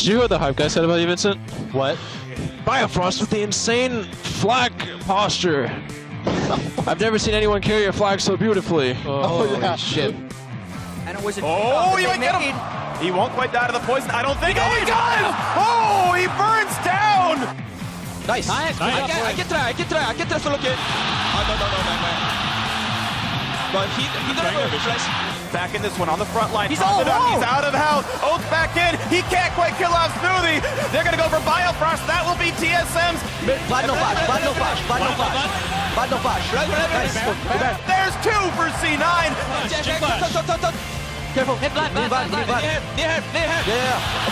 Did you hear what the hype guy said about you, Vincent? What? Biofrost with the insane flag posture. I've never seen anyone carry a flag so beautifully. Oh, yeah. Shit. And it was a Oh, you might get him. He won't quite die to the poison, I don't think. Oh, he does! Oh, he burns down! Nice. I can try solo kill. No. But he got a flash. Back in this one on the front line. He's Tossed it up. all He's out of health. Oath back in. He can't quite kill off Smoothie. They're going to go for Biofrost. That will be TSM's. Bad no flash. Nice. There's two for C9. Careful. Hit blind. Yeah.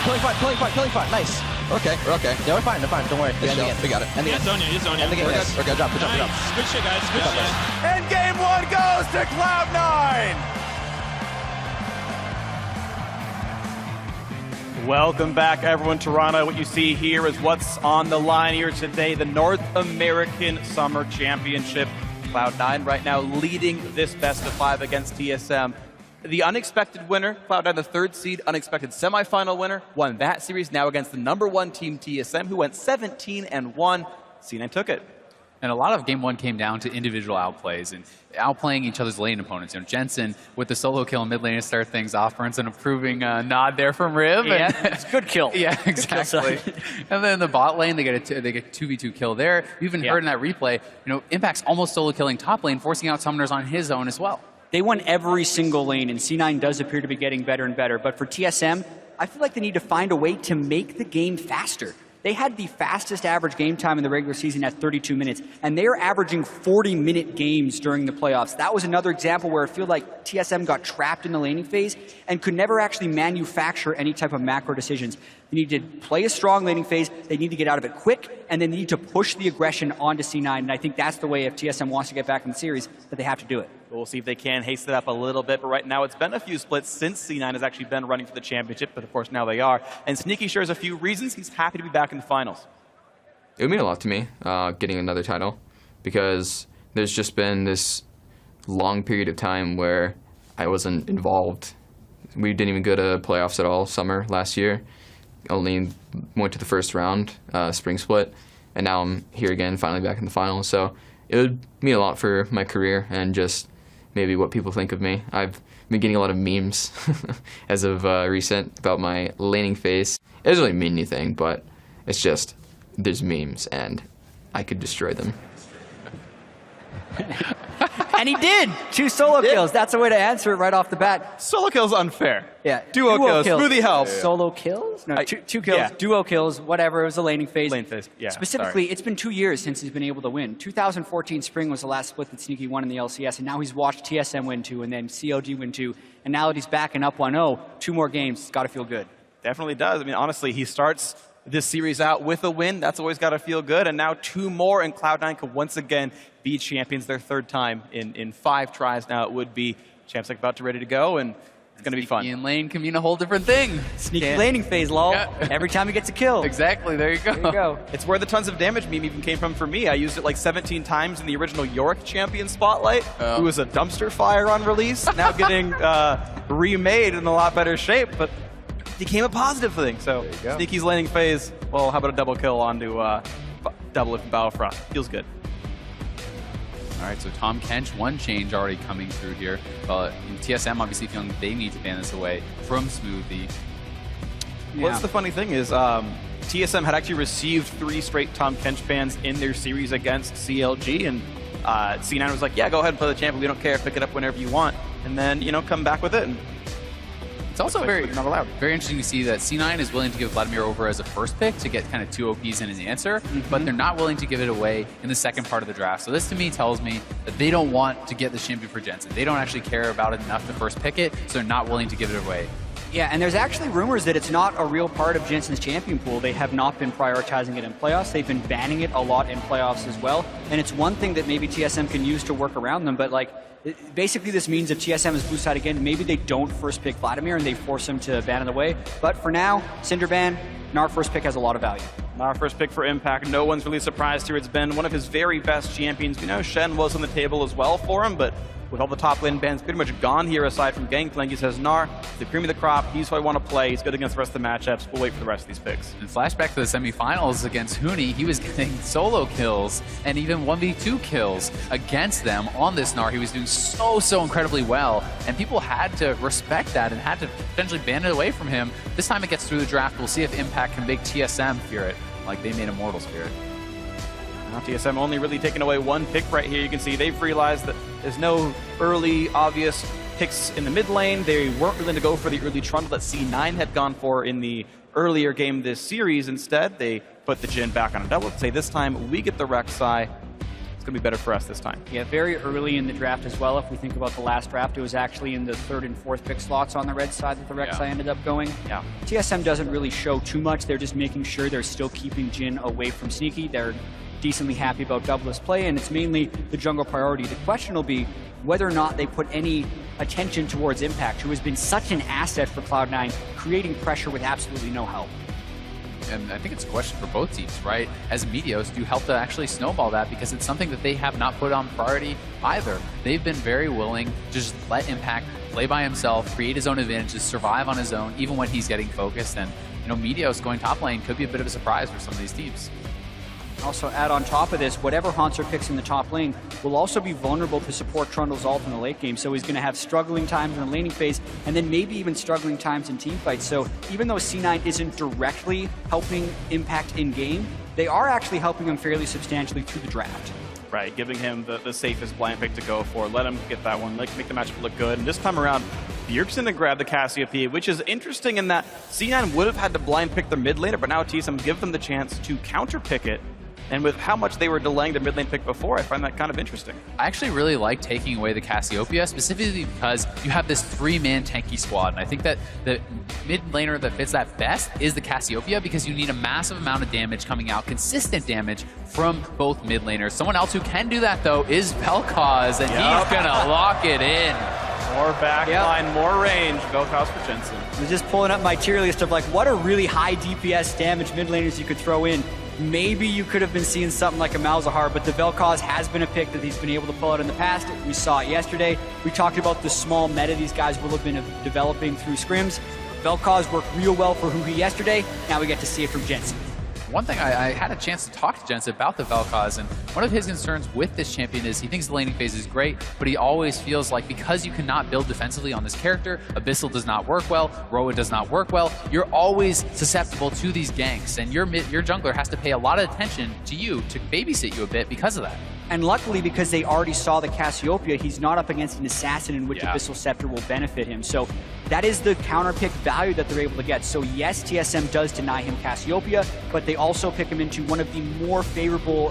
Killing fine. Nice. Okay. Yeah, we're fine. Don't worry. We got it. And the Sonya. End the game. Yes. Okay, good job. Nice. Good shit, guys. Good shit. And game one goes to Cloud9. Welcome back, everyone. Toronto, what you see here is what's on the line here today. The North American Summer Championship. Cloud9 right now leading this best of 5 against TSM. The unexpected winner, Cloud9, the 3rd seed, unexpected semifinal winner, won that series now against the #1 team TSM, who went 17-1. C9 took it. And a lot of game one came down to individual outplays and outplaying each other's lane opponents. You know, Jensen with the solo kill in mid lane to start things off, earns an approving nod there from Riv. Yeah, it's a good kill. Yeah, exactly. And then in the bot lane, they get 2v2 kill there. You even heard in that replay, you know, Impact's almost solo killing top lane, forcing out summoners on his own as well. They won every single lane, and C9 does appear to be getting better and better. But for TSM, I feel like they need to find a way to make the game faster. They had the fastest average game time in the regular season at 32 minutes, and they are averaging 40-minute games during the playoffs. That was another example where it feels like TSM got trapped in the laning phase and could never actually manufacture any type of macro decisions. They need to play a strong laning phase, they need to get out of it quick, and they need to push the aggression onto C9, and I think that's the way, if TSM wants to get back in the series, that they have to do it. We'll see if they can hasten it up a little bit, but right now it's been a few splits since C9 has actually been running for the championship, but of course now they are. And Sneaky shares a few reasons he's happy to be back in the finals. It would mean a lot to me, getting another title, because there's just been this long period of time where I wasn't involved. We didn't even go to playoffs at all summer last year. Only went to the first round, spring split, and now I'm here again, finally back in the finals. So it would mean a lot for my career and just maybe what people think of me. I've been getting a lot of memes as of recent about my laning phase. It doesn't really mean anything, but it's just there's memes and I could destroy them. And he did! 2 solo kills. That's a way to answer it right off the bat. Solo kills unfair. Yeah. Duo kills. Smoothie helps. Solo kills? No, two kills. Yeah. Duo kills, whatever. It was a laning phase. Lane phase, yeah. Specifically, it's been 2 years since he's been able to win. 2014 spring was the last split that Sneaky won in the LCS, and now he's watched TSM win 2, and then COG win 2, and now that he's back and up 1-0, 2 more games. It's got to feel good. Definitely does. I mean, honestly, he starts this series out with a win. That's always got to feel good. And now 2 more, and Cloud9 could once again be champions their 3rd time in 5 tries. Now it would be champs like about to ready to go, and it's going to be fun. In lane can mean a whole different thing. Sneaky laning phase, lol. Yeah. Every time he gets a kill. Exactly, there you go. There you go. It's where the tons of damage meme even came from for me. I used it like 17 times in the original Yorick champion spotlight, who was a dumpster fire on release, now getting remade in a lot better shape, but became a positive thing. So Sneaky's laning phase, well, how about a double kill onto double it from Biofrost? Feels good. All right, so Tom Kench, one change already coming through here. TSM obviously feeling they need to ban this away from Smoothie. Yeah. Well, that's the funny thing is TSM had actually received 3 straight Tom Kench bans in their series against CLG, and C9 was like, yeah, go ahead and play the champion. We don't care. Pick it up whenever you want. And then, you know, come back with it. And it's also very not very interesting to see that C9 is willing to give Vladimir over as a first pick to get kind of 2 OPs in his answer, but they're not willing to give it away in the second part of the draft. So this to me tells me that they don't want to get the champion for Jensen. They don't actually care about it enough to first pick it, so they're not willing to give it away. Yeah, and there's actually rumors that it's not a real part of Jensen's champion pool. They have not been prioritizing it in playoffs. They've been banning it a lot in playoffs as well. And it's one thing that maybe TSM can use to work around them, but like, basically this means if TSM is blue side again, maybe they don't first pick Vladimir and they force him to ban it away. But for now, Cinder ban, Gnar first pick has a lot of value. Our first pick for Impact. No one's really surprised here. It's been one of his very best champions. We know Shen was on the table as well for him, but with all the top lane bans pretty much gone here aside from Gangplank. He says, Gnar, the cream of the crop, he's who I want to play. He's good against the rest of the matchups. We'll wait for the rest of these picks. And flashback to the semifinals against Huni, he was getting solo kills and even 1v2 kills against them on this Gnar. He was doing so incredibly well, and people had to respect that and had to potentially ban it away from him. This time it gets through the draft. We'll see if Impact can make TSM fear it like they made Immortals fear it. Now TSM only really taking away one pick right here. You can see they've realized that there's no early obvious picks in the mid lane. They weren't willing to go for the early trundle that C9 had gone for in the earlier game this series. Instead, they put the Jhin back on a double. Say this time we get the Rek'Sai. It's going to be better for us this time. Yeah, very early in the draft as well. If we think about the last draft, it was actually in the 3rd and 4th pick slots on the red side that the Rek'Sai ended up going. Yeah. TSM doesn't really show too much. They're just making sure they're still keeping Jhin away from Sneaky. They're decently happy about doubleless play, and it's mainly the jungle priority. The question will be whether or not they put any attention towards Impact, who has been such an asset for Cloud9, creating pressure with absolutely no help. And I think it's a question for both teams, right? As Meteos, do you help to actually snowball that? Because it's something that they have not put on priority either. They've been very willing to just let Impact play by himself, create his own advantages, survive on his own, even when he's getting focused. And, you know, Meteos going top lane could be a bit of a surprise for some of these teams. Also add on top of this, whatever Hauntzer picks in the top lane will also be vulnerable to support Trundle's ult in the late game. So he's going to have struggling times in the laning phase, and then maybe even struggling times in team fights. So even though C9 isn't directly helping Impact in game, they are actually helping him fairly substantially through the draft. Right, giving him the safest blind pick to go for. Let him get that one, make the matchup look good. And this time around, Bjergsen to grab the Cassiopeia, which is interesting in that C9 would have had to blind pick their mid laner, but now TSM give them the chance to counter pick it. And with how much they were delaying the mid lane pick before, I find that kind of interesting. I actually really like taking away the Cassiopeia, specifically because you have this 3-man tanky squad. And I think that the mid laner that fits that best is the Cassiopeia, because you need a massive amount of damage coming out, consistent damage from both mid laners. Someone else who can do that, though, is Vel'Koz, and he's going to lock it in. More backline, more range. Vel'Koz for Jensen. I was just pulling up my tier list of like what are really high DPS damage mid laners you could throw in. Maybe you could have been seeing something like a Malzahar, but the Vel'Koz has been a pick that he's been able to pull out in the past. We saw it yesterday. We talked about the small meta these guys will have been developing through scrims. Vel'Koz worked real well for Huhi yesterday. Now we get to see it from Jensen. One thing, I had a chance to talk to Jensen about the Vel'Koz, and one of his concerns with this champion is he thinks the laning phase is great, but he always feels like because you cannot build defensively on this character, Abyssal does not work well, Roa does not work well, you're always susceptible to these ganks, and your jungler has to pay a lot of attention to you to babysit you a bit because of that. And luckily, because they already saw the Cassiopeia, he's not up against an assassin in which Yeah. Abyssal Scepter will benefit him. So that is the counter pick value that they're able to get. So yes, TSM does deny him Cassiopeia, but they also pick him into one of the more favorable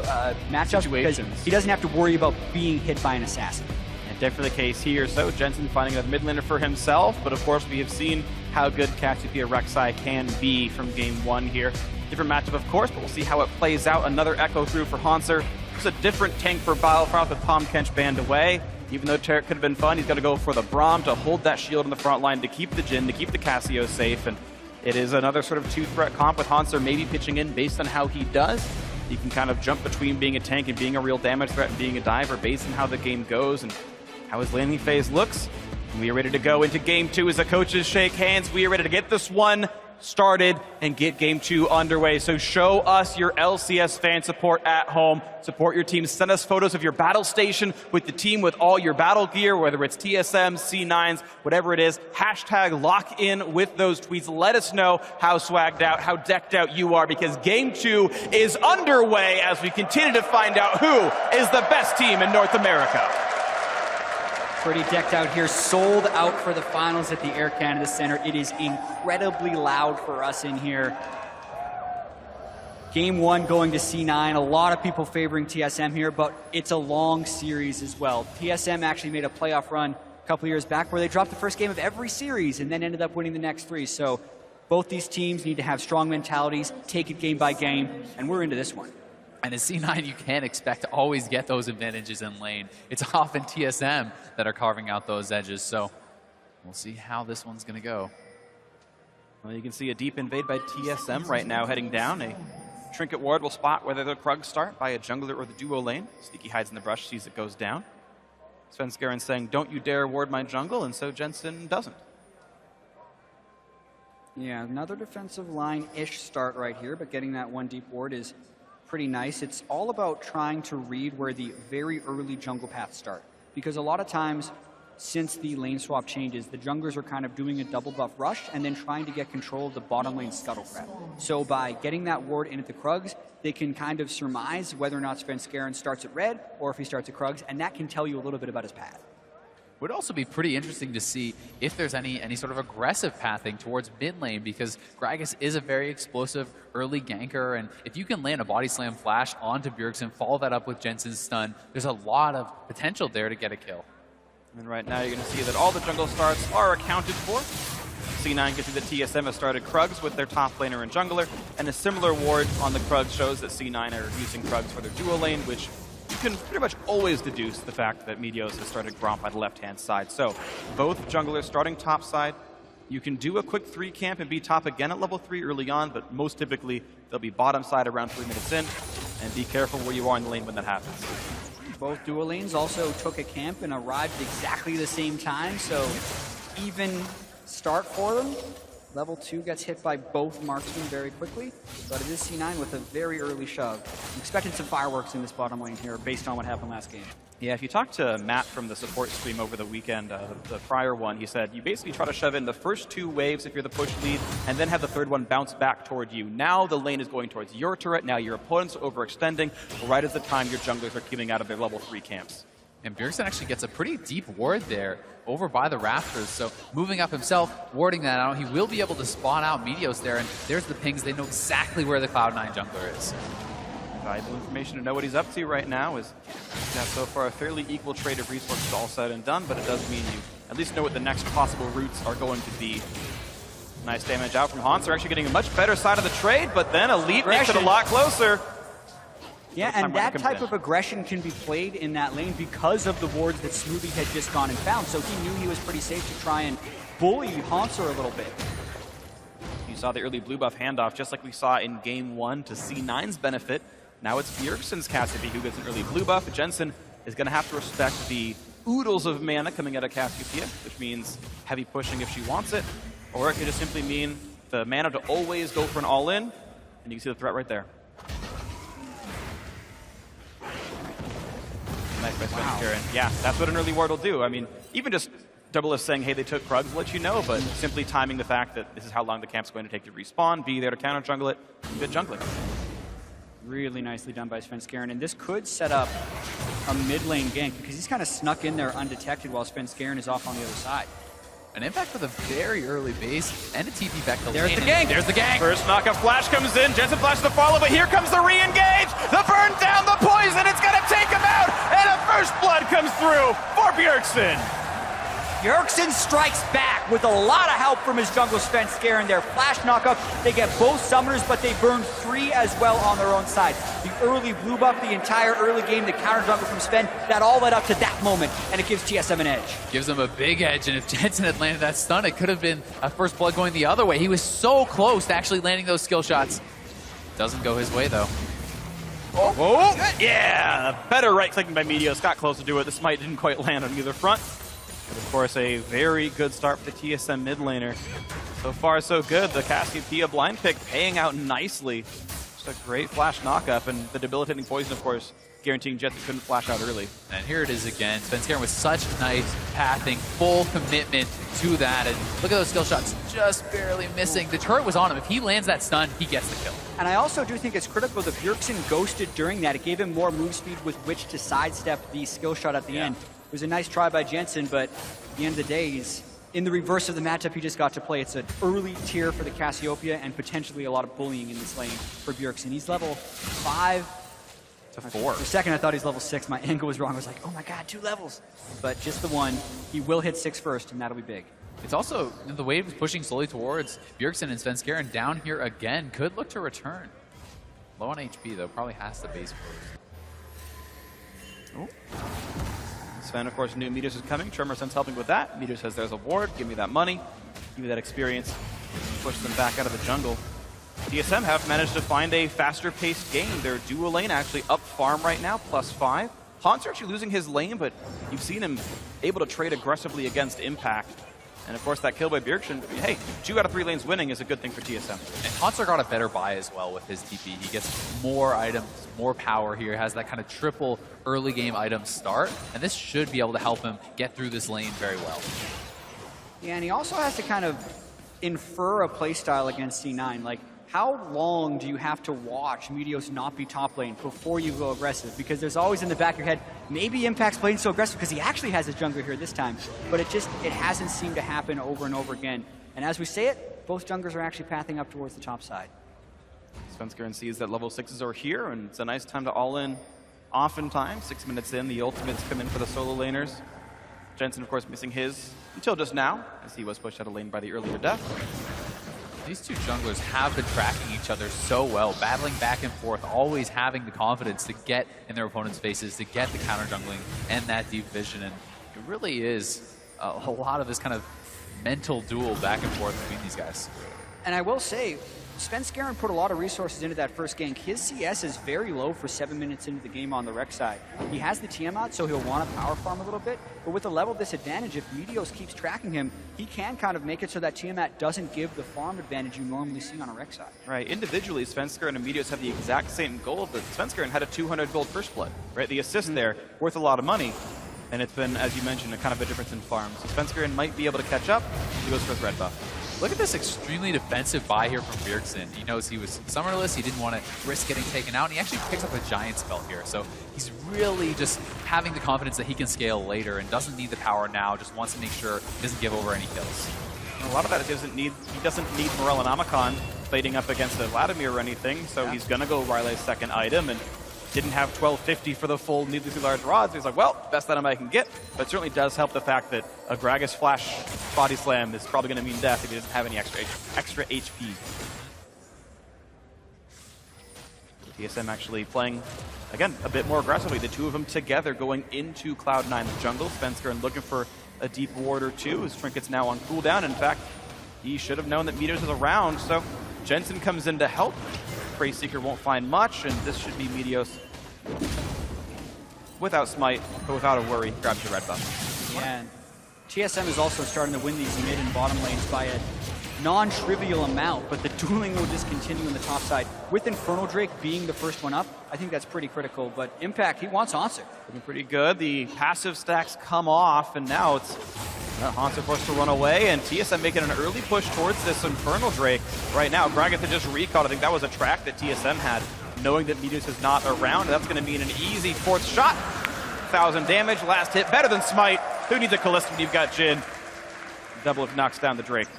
matchups because Situations. he doesn't have to worry about being hit by an assassin. And definitely the case here. So Jensen finding a mid laner for himself, but of course we have seen how good Cassiopeia Rek'Sai can be from game 1 here. Different matchup, of course, but we'll see how it plays out. Another echo through for Hauntzer. It's a different tank for Battlefront with Palm Kench banned away. Even though Tarek could have been fun, he's got to go for the Braum to hold that shield in the front line, to keep the Jhin, to keep the Cassio safe. And it is another sort of 2-threat comp with Hauntzer maybe pitching in based on how he does. He can kind of jump between being a tank and being a real damage threat and being a diver based on how the game goes and how his laning phase looks. And we are ready to go into game 2 as the coaches shake hands. We are ready to get this one started and get game 2 underway. So show us your LCS fan support at home. Support your team. Send us photos of your battle station with the team with all your battle gear, whether it's TSM, C9s, whatever it is. Hashtag lock in with those tweets. Let us know how swagged out, how decked out you are, because game 2 is underway as we continue to find out who is the best team in North America. Pretty decked out here, sold out for the finals at the Air Canada Center. It is incredibly loud for us in here. Game 1 going to C9. A lot of people favoring TSM here, but it's a long series as well. TSM actually made a playoff run a couple years back where they dropped the first game of every series and then ended up winning the next 3. So both these teams need to have strong mentalities, take it game by game, and we're into this one. And in C9, you can't expect to always get those advantages in lane. It's often TSM that are carving out those edges. So we'll see how this one's going to go. Well, you can see a deep invade by TSM right now heading down. A trinket ward will spot whether the Krugs start by a jungler or the duo lane. Sneaky hides in the brush, sees it goes down. Svenskeren saying, don't you dare ward my jungle, and so Jensen doesn't. Yeah, another defensive line-ish start right here, but getting that one deep ward is pretty nice. It's all about trying to read where the very early jungle paths start. Because a lot of times, since the lane swap changes, the junglers are kind of doing a double buff rush and then trying to get control of the bottom lane scuttlecrat. So by getting that ward in at the Krugs, they can kind of surmise whether or not Svenskeren starts at red or if he starts at Krugs, and that can tell you a little bit about his path. Would also be pretty interesting to see if there's any sort of aggressive pathing towards mid lane, because Gragas is a very explosive early ganker, and if you can land a body slam flash onto Bjergsen, follow that up with Jensen's stun, there's a lot of potential there to get a kill. And right now you're going to see that all the jungle starts are accounted for. C9 can see that TSM has started Krugs with their top laner and jungler, and a similar ward on the Krugs shows that C9 are using Krugs for their dual lane, which you can pretty much always deduce the fact that Meteos has started Gromp by the left-hand side. So both junglers starting top side. You can do a quick 3 camp and be top again at level 3 early on, but most typically they'll be bottom side around 3 minutes in, and be careful where you are in the lane when that happens. Both dual lanes also took a camp and arrived at exactly the same time, so even start for them. Level 2 gets hit by both marksmen very quickly, but it is C9 with a very early shove. I'm expecting some fireworks in this bottom lane here based on what happened last game. Yeah, if you talk to Matt from the support stream over the weekend, the prior one, he said you basically try to shove in the first 2 waves if you're the push lead, and then have the third one bounce back toward you. Now the lane is going towards your turret, now your opponent's overextending, right as the time your junglers are coming out of their level 3 camps. And Bjergsen actually gets a pretty deep ward there over by the rafters, so moving up himself, warding that out, he will be able to spawn out Meteos there, and there's the pings. They know exactly where the Cloud9 jungler is. Valuable information to know what he's up to right now is that so far a fairly equal trade of resources all said and done, but it does mean you at least know what the next possible routes are going to be. Nice damage out from Hans. They're actually getting a much better side of the trade, but then Elite makes it a lot closer. Yeah, and that type of aggression can be played in that lane because of the wards that Smoothie had just gone and found, so he knew he was pretty safe to try and bully Hanser a little bit. You saw the early blue buff handoff, just like we saw in Game 1 to C9's benefit. Now it's Bjergsen's Cassidy who gets an early blue buff. Jensen is going to have to respect the oodles of mana coming out of Cassiopeia, which means heavy pushing if she wants it, or it could just simply mean the mana to always go for an all-in, and you can see the threat right there. Nice by Svenskeren. Yeah, that's what an early ward will do. I mean, even just Double is saying, hey, they took Krugs, let you know, but simply timing the fact that this is how long the camp's going to take to respawn, be there to counter jungle it, good jungling. Really nicely done by Svenskeren, and this could set up a mid lane gank because he's kind of snuck in there undetected while Svenskeren is off on the other side. An impact with a very early base and a TP back to There's lane. the gank! There's the gank! First knockup flash comes in, Jensen flashes the follow, but here comes the re-engage! The burn down, the poison, it's gonna take him out! And a first blood comes through for Bjergsen! Bjergsen strikes back with a lot of help from his jungle Svenskeren there. Flash knockup, they get both summoners, but they burn 3 as well on their own side. The early blue buff, the entire early game, the counter jungle from Sven, that all led up to that moment, and it gives TSM an edge. Gives them a big edge, and if Jensen had landed that stun, it could have been a first blood going the other way. He was so close to actually landing those skill shots. Doesn't go his way, though. Oh, yeah! Better right-clicking by Meteos, got close to do it. The smite didn't quite land on either front. And of course, a very good start for the TSM mid laner. So far, so good. The Cassiopeia blind pick paying out nicely. Just a great flash knockup, and the debilitating poison, of course, guaranteeing Jets couldn't flash out early. And here it is again. Svenskeren with such nice pathing, full commitment to that. And look at those skill shots, just barely missing. The turret was on him. If he lands that stun, he gets the kill. And I also do think it's critical that Bjergsen ghosted during that. It gave him more move speed with which to sidestep the skill shot at the end. It was a nice try by Jensen, but at the end of the day, he's in the reverse of the matchup he just got to play. It's an early tier for the Cassiopeia and potentially a lot of bullying in this lane for Bjergsen. He's level 5 To 4. For a second, I thought he's level 6. My angle was wrong. I was like, oh my god, 2 levels. But just the one. He will hit 6 first, and that'll be big. It's also, the wave is pushing slowly towards Bjergsen, and Svenskeren down here again could look to return. Low on HP, though. Probably has the base first. Sven, of course, knew Meteos was coming. Tremorsen's helping with that. Meteos says there's a ward. Give me that money. Give me that experience. Push them back out of the jungle. TSM have managed to find a faster-paced game. Their dual lane actually up farm right now, +5. Hansr actually losing his lane, but you've seen him able to trade aggressively against Impact. And of course, that kill by Bjergsen, hey, 2 out of 3 lanes winning is a good thing for TSM. And Hansr got a better buy as well with his TP. He gets more items, more power here, has that kind of triple early game item start, and this should be able to help him get through this lane very well. Yeah, and he also has to kind of infer a playstyle against C9. Like, how long do you have to watch Meteos not be top lane before you go aggressive? Because there's always in the back of your head, maybe Impact's playing so aggressive because he actually has his jungler here this time. But it hasn't seemed to happen over and over again. And as we say it, both junglers are actually pathing up towards the top side. Svenskeren sees that level 6s are here, and it's a nice time to all in. Oftentimes, 6 minutes in, the ultimates come in for the solo laners. Jensen, of course, missing his until just now, as he was pushed out of lane by the earlier death. These two junglers have been tracking each other so well, battling back and forth, always having the confidence to get in their opponent's faces, to get the counter jungling and that deep vision. And it really is a lot of this kind of mental duel back and forth between these guys. And I will say, Svenskeren put a lot of resources into that first gank. His CS is very low for 7 minutes into the game on the rec side. He has the TM out, so he'll want to power farm a little bit. But with the level disadvantage, if Meteos keeps tracking him, he can kind of make it so that Tiamat doesn't give the farm advantage you normally see on a rec side. Right, individually, Svenskeren and Meteos have the exact same goal, but Svenskeren had a 200 gold first blood, right? The assist there, worth a lot of money. And it's been, as you mentioned, a kind of a difference in farm. So Svenskeren might be able to catch up. He goes for his red buff. Look at this extremely defensive buy here from Bjergsen. He knows he was summerless, he didn't want to risk getting taken out, and he actually picks up a giant spell here. So he's really just having the confidence that he can scale later and doesn't need the power now, just wants to make sure he doesn't give over any kills. And a lot of that he doesn't need Morel and Amacon fighting up against the Vladimir or anything, so he's going to go Riley's second item, and didn't have 1250 for the full needlessly large rods. He's like, well, best item I can get. But it certainly does help the fact that a Gragas flash body slam is probably going to mean death if he doesn't have any extra HP. TSM actually playing, again, a bit more aggressively. The two of them together going into Cloud9's jungle. Svenskeren looking for a deep ward or two. His Trinket's now on cooldown. In fact, he should have known that Meteos is around, so Jensen comes in to help. Prey Seeker won't find much, and this should be Meteos without smite, but without a worry, grabs the red buff. Yeah, and TSM is also starting to win these mid and bottom lanes by a non-trivial amount, but the dueling will just continue on the top side. With Infernal Drake being the first one up, I think that's pretty critical, but Impact, he wants Hansr. Looking pretty good. The passive stacks come off, and now it's Hansr forced to run away, and TSM making an early push towards this Infernal Drake right now. Gragatha just recalled. I think that was a track that TSM had, knowing that Meteos is not around. That's going to mean an easy fourth shot. 1,000 damage, last hit, better than Smite. Who needs a Kalista when you've got Jhin? Double if knocks down the Drake.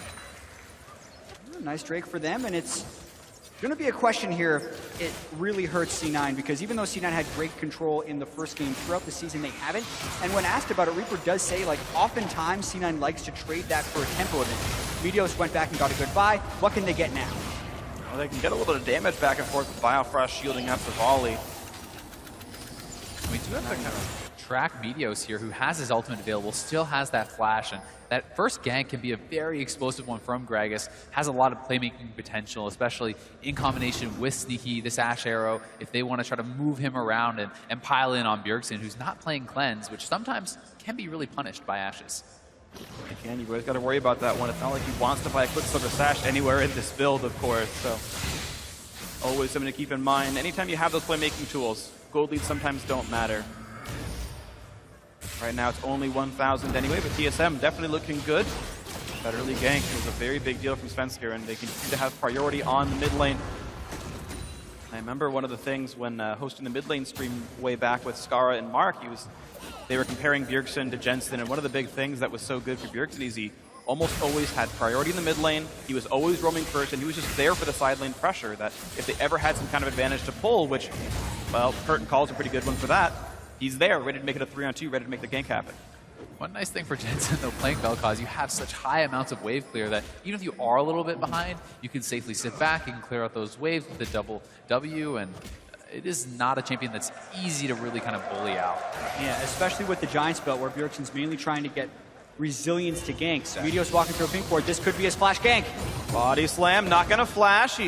Nice Drake for them, and it's going to be a question here if it really hurts C9, because even though C9 had great control in the first game, throughout the season they haven't. And when asked about it, Reaper does say, like, oftentimes C9 likes to trade that for a tempo event. Meteos went back and got a good buy. What can they get now? Well, they can get a little bit of damage back and forth with Biofrost shielding up the volley. We do have to kind of track Meteos here, who has his ultimate available, still has that flash, and that first gank can be a very explosive one from Gragas, has a lot of playmaking potential, especially in combination with Sneaky, this Ash Arrow, if they want to try to move him around and pile in on Bjergsen, who's not playing Cleanse, which sometimes can be really punished by Ashes. Again, you've always got to worry about that one. It's not like he wants to buy a Quicksilver Sash anywhere in this build, of course, so always something to keep in mind. Anytime you have those playmaking tools, gold leads sometimes don't matter. Right now it's only 1,000 anyway, but TSM definitely looking good. That early gank was a very big deal from Svenskeren, and they continue to have priority on the mid lane. I remember one of the things when hosting the mid lane stream way back with Skara and Mark, they were comparing Bjergsen to Jensen, and one of the big things that was so good for Bjergsen is he almost always had priority in the mid lane. He was always roaming first, and he was just there for the side lane pressure, that if they ever had some kind of advantage to pull, which, well, Curtain Call's a pretty good one for that, he's there, ready to make it a 3-on-2, ready to make the gank happen. One nice thing for Jensen, though, playing Vel'Koz, you have such high amounts of wave clear that even if you are a little bit behind, you can safely sit back and clear out those waves with the double W, and it is not a champion that's easy to really kind of bully out. Yeah, especially with the Giant spell, where Bjergsen's mainly trying to get resilience to ganks. Meteos walking through a pink board, this could be his flash gank. Body slam, not gonna flash.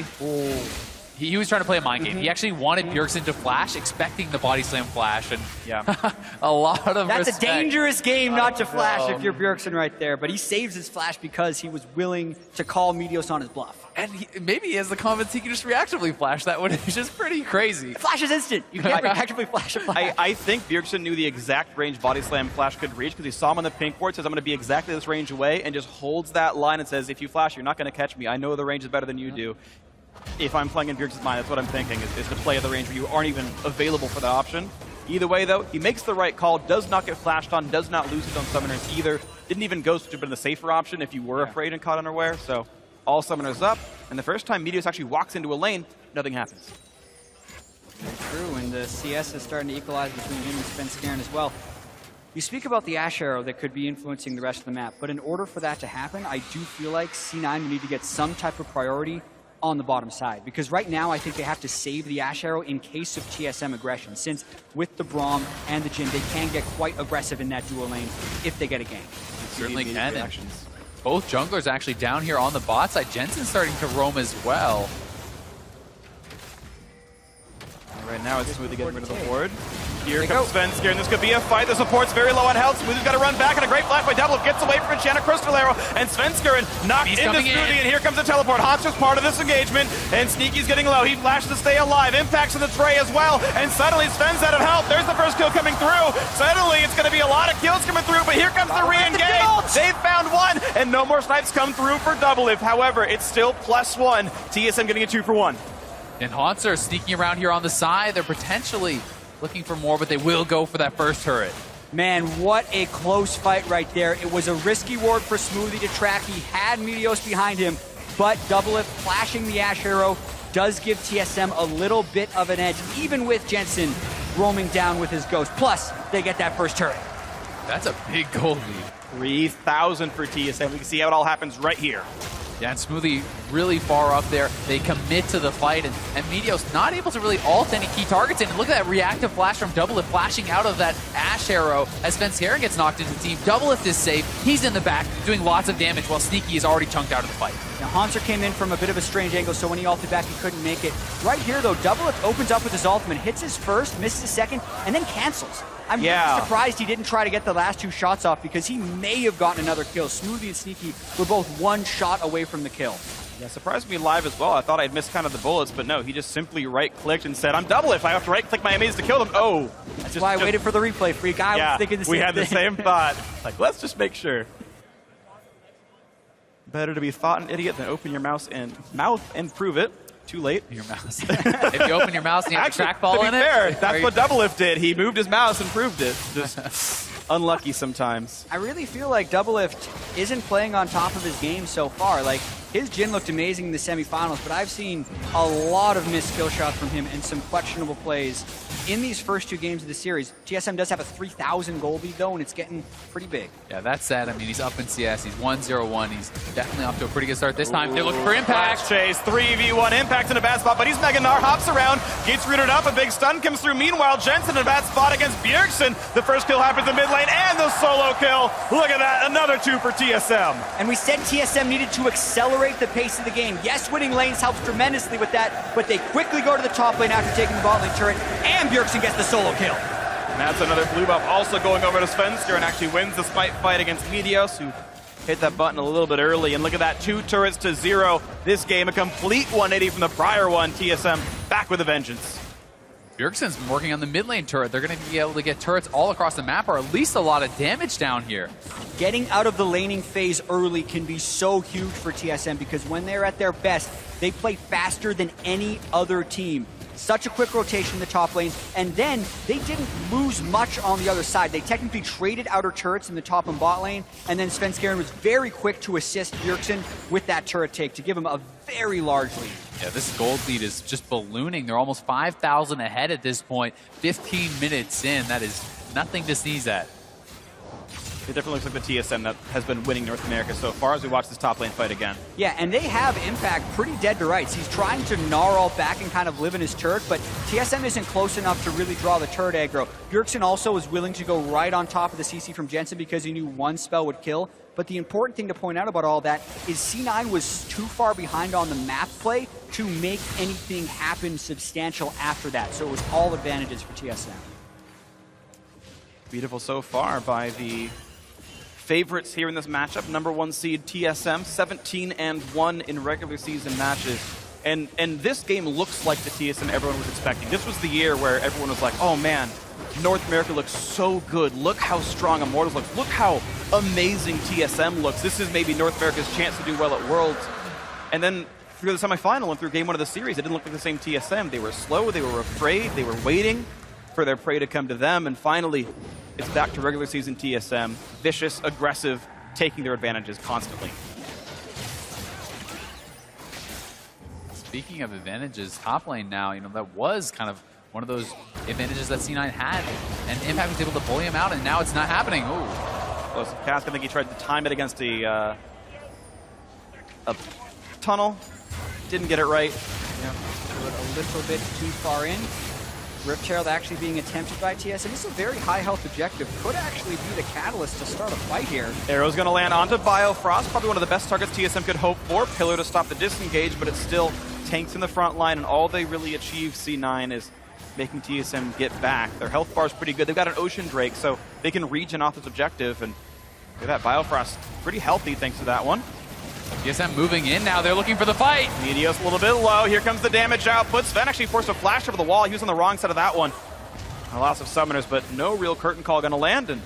he was trying to play a mind game. He actually wanted Bjergsen to flash, expecting the body slam flash, and a lot of That's respect. a dangerous game not to flash if you're Bjergsen right there, but he saves his flash because he was willing to call Meteos on his bluff. And maybe he has the confidence he can just reactively flash that one, which is pretty crazy. Flash is instant. You can't reactively flash a flash. I think Bjergsen knew the exact range body slam flash could reach because he saw him on the pink board, says I'm going to be exactly this range away, and just holds that line and says, if you flash, you're not going to catch me. I know the range is better than you do. If I'm playing in Bjergsen's mind, that's what I'm thinking, is to play at the range where you aren't even available for that option. Either way, though, he makes the right call, does not get flashed on, does not lose his own summoners either. Didn't even go to the safer option if you were afraid and caught unaware. So all summoners up, and the first time Meteos actually walks into a lane, nothing happens. Very true, and the CS is starting to equalize between him and Svenskeren as well. You speak about the Ash Arrow that could be influencing the rest of the map, but in order for that to happen, I do feel like C9 would need to get some type of priority on the bottom side, because right now I think they have to save the Ash Arrow in case of TSM aggression, since with the Braum and the Jhin, they can get quite aggressive in that duo lane if they get a gank. Certainly can. And both junglers actually down here on the bot side. Jensen's starting to roam as well. Right now, it's Smoothie getting rid of the ward. Here comes Svenskeren. This could be a fight. The support's very low on health. Smoothie's got to run back, and a great flash by Double gets away from Enchanted Crystal Arrow, and Svenskeren knocked into Smoothie, and here comes the teleport. Haunter's part of this engagement, and Sneaky's getting low. He flashed to stay alive. Impacts in the tray as well, and suddenly Sven's out of health. There's the first kill coming through. Suddenly, it's going to be a lot of kills coming through, but here comes the re-engage. They've found one, and no more snipes come through for Double. However, it's still +1. TSM getting a 2-for-1. And Haunter sneaking around here on the side. They're potentially looking for more, but they will go for that first turret. Man, what a close fight right there. It was a risky ward for Smoothie to track. He had Meteos behind him, but Doublelift flashing the Ash Arrow does give TSM a little bit of an edge, even with Jensen roaming down with his Ghost. Plus, they get that first turret. That's a big gold lead. 3,000 for TSM. We can see how it all happens right here. Yeah, and Smoothie really far up there. They commit to the fight, and Meteos not able to really ult any key targets in. And look at that reactive flash from Doublelift flashing out of that Ash Arrow as Svenskeren gets knocked into the team. Doublelift is safe. He's in the back doing lots of damage while Sneaky is already chunked out of the fight. Now, Haunter came in from a bit of a strange angle, so when he ulted back, he couldn't make it. Right here, though, Doublelift opens up with his ultimate, hits his first, misses his second, and then cancels. I'm really surprised he didn't try to get the last two shots off because he may have gotten another kill. Smoothie and Sneaky were both one shot away from the kill. Yeah, surprised me live as well. I thought I'd missed kind of the bullets, but no, he just simply right-clicked and said, I'm Doublelift. I have to right-click my enemies to kill them. Oh. That's why I waited for the replay, Freak. I was thinking the same thing. We had the same thought. Like, let's just make sure. Better to be thought an idiot than open your mouth and prove it. Too late. Your mouse. If you open your mouse and you have a trackball in it. To be fair, that's what Doublelift did. He moved his mouse and proved it. Just unlucky sometimes. I really feel like Doublelift isn't playing on top of his game so far. Like, his Jhin looked amazing in the semifinals, but I've seen a lot of missed kill shots from him and some questionable plays in these first two games of the series. TSM does have a 3,000 gold lead, though, and it's getting pretty big. Yeah, that said, I mean, he's up in CS. He's 1-0-1. He's definitely off to a pretty good start this time. They're looking for impact. Flash chase, 3v1. Impact in a bad spot, but he's Mega Gnar, hops around, gets rooted up. A big stun comes through. Meanwhile, Jensen in a bad spot against Bjergsen. The first kill happens in mid lane, and the solo kill. Look at that, another 2 for TSM. And we said TSM needed to accelerate the pace of the game. Yes, winning lanes helps tremendously with that, but they quickly go to the top lane after taking the bot lane turret, and Bjergsen gets the solo kill. And that's another blue buff also going over to Svenskeren and actually wins the spite fight against Meteos, who hit that button a little bit early. And look at that, 2 turrets to 0. This game, a complete 180 from the prior one. TSM back with a vengeance. Bjergsen's working on the mid lane turret. They're going to be able to get turrets all across the map, or at least a lot of damage down here. Getting out of the laning phase early can be so huge for TSM because when they're at their best, they play faster than any other team. Such a quick rotation in the top lane, and then they didn't lose much on the other side. They technically traded outer turrets in the top and bot lane, and then Svenskeren was very quick to assist Bjergsen with that turret take to give him a very large lead. Yeah, this gold lead is just ballooning. They're almost 5,000 ahead at this point. 15 minutes in, that is nothing to sneeze at. It definitely looks like the TSM that has been winning North America so far as we watch this top lane fight again. Yeah, and they have Impact pretty dead to rights. He's trying to gnaw all back and kind of live in his turret, but TSM isn't close enough to really draw the turret aggro. Bjergsen also was willing to go right on top of the CC from Jensen because he knew one spell would kill. But the important thing to point out about all that is C9 was too far behind on the map play to make anything happen substantial after that. So it was all advantages for TSM. Beautiful so far by the favorites here in this matchup. Number 1 seed TSM, 17-1 in regular season matches. And this game looks like the TSM everyone was expecting. This was the year where everyone was like, oh man, North America looks so good. Look how strong Immortals looks. Look how amazing TSM looks. This is maybe North America's chance to do well at Worlds. And then through the semifinal and through game 1 of the series, it didn't look like the same TSM. They were slow, they were afraid, they were waiting for their prey to come to them. And finally, it's back to regular season TSM. Vicious, aggressive, taking their advantages constantly. Speaking of advantages, top lane now, that was kind of one of those advantages that C9 had, and Impact was able to bully him out, and now it's not happening. Ooh. Well, Cask, I think he tried to time it against a tunnel. Didn't get it right. Yeah, a little bit too far in. Rift Herald actually being attempted by TSM. This is a very high health objective. Could actually be the catalyst to start a fight here. Arrow's going to land onto Biofrost. Probably one of the best targets TSM could hope for. Pillar to stop the disengage, but it's still tanks in the front line, and all they really achieve, C9, is making TSM get back. Their health bar is pretty good. They've got an Ocean Drake, so they can regen off this objective, and look at that. Biofrost pretty healthy thanks to that one. TSM moving in now. They're looking for the fight. Meteos a little bit low. Here comes the damage output. Sven actually forced a flash over the wall. He was on the wrong side of that one. A loss of summoners, but no real curtain call going to land, and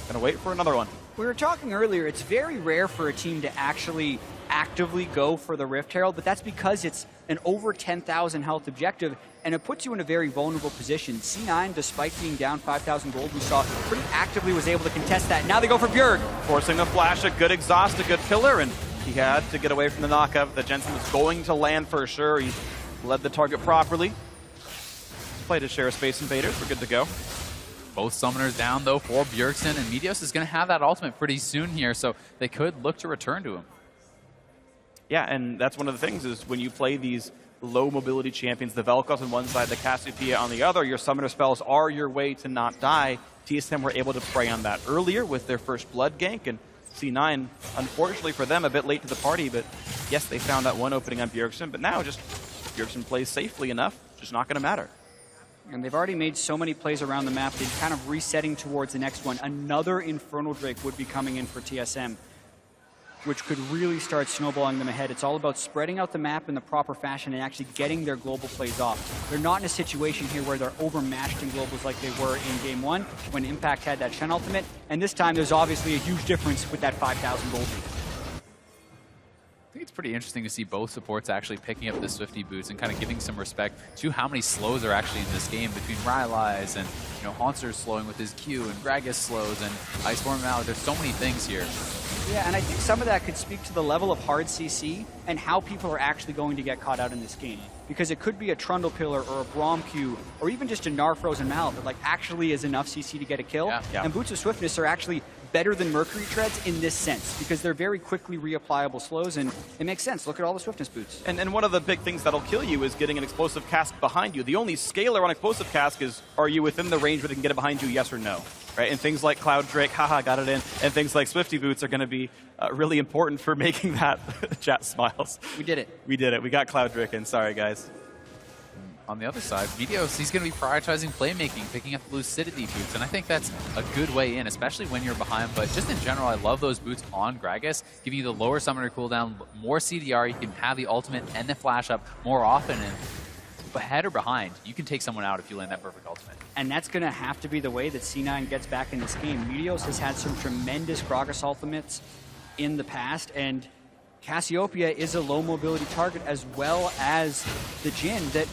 going to wait for another one. We were talking earlier, it's very rare for a team to actually actively go for the Rift Herald, but that's because it's an over 10,000 health objective, and it puts you in a very vulnerable position. C9, despite being down 5,000 gold, we saw pretty actively was able to contest that. Now they go for Bjerg. Forcing the flash, a good exhaust, a good pillar, and he had to get away from the knockup that Jensen was going to land for sure. He led the target properly. Played his share of Space Invaders. We're good to go. Both summoners down, though, for Bjergsen, and Meteos is going to have that ultimate pretty soon here, so they could look to return to him. Yeah, and that's one of the things is when you play these low mobility champions, the Vel'Koz on one side, the Cassiopeia on the other, your summoner spells are your way to not die. TSM were able to prey on that earlier with their first blood gank, and C9, unfortunately for them, a bit late to the party, but yes, they found that one opening on Bjergsen, but now just Bjergsen plays safely enough, just not going to matter. And they've already made so many plays around the map, they're kind of resetting towards the next one. Another Infernal Drake would be coming in for TSM, which could really start snowballing them ahead. It's all about spreading out the map in the proper fashion and actually getting their global plays off. They're not in a situation here where they're overmatched in globals like they were in Game 1 when Impact had that Shen ultimate, and this time there's obviously a huge difference with that 5,000 gold lead. I think it's pretty interesting to see both supports actually picking up the Swifty boots and kind of giving some respect to how many slows are actually in this game between Rylai's and Haunster's slowing with his Q and Gragas slows and Iceborne Malak. There's so many things here. Yeah, and I think some of that could speak to the level of hard CC and how people are actually going to get caught out in this game. Because it could be a Trundle Pillar or a Braum Q or even just a Gnar Frozen Mallet that actually is enough CC to get a kill. Yeah. And Boots of Swiftness are actually better than Mercury Treads in this sense because they're very quickly reapplicable slows, and it makes sense. Look at all the Swiftness boots. And one of the big things that'll kill you is getting an Explosive Cask behind you. The only scaler on Explosive Cask is, are you within the range where they can get it behind you, yes or no? Right? And things like Cloud Drake, haha, got it in, and things like Swifty Boots are going to be really important for making that. Chat smiles. We did it. We did it. We got Cloud Drake in. Sorry, guys. On the other side, Meteos, he's going to be prioritizing playmaking, picking up the Lucidity boots, and I think that's a good way in, especially when you're behind. But just in general, I love those boots on Gragas, giving you the lower summoner cooldown, more CDR, you can have the ultimate and the flash up more often, and ahead or behind, you can take someone out if you land that perfect ultimate. And that's going to have to be the way that C9 gets back in this game. Meteos has had some tremendous Gragas ultimates in the past, and Cassiopeia is a low mobility target as well as the Jhin that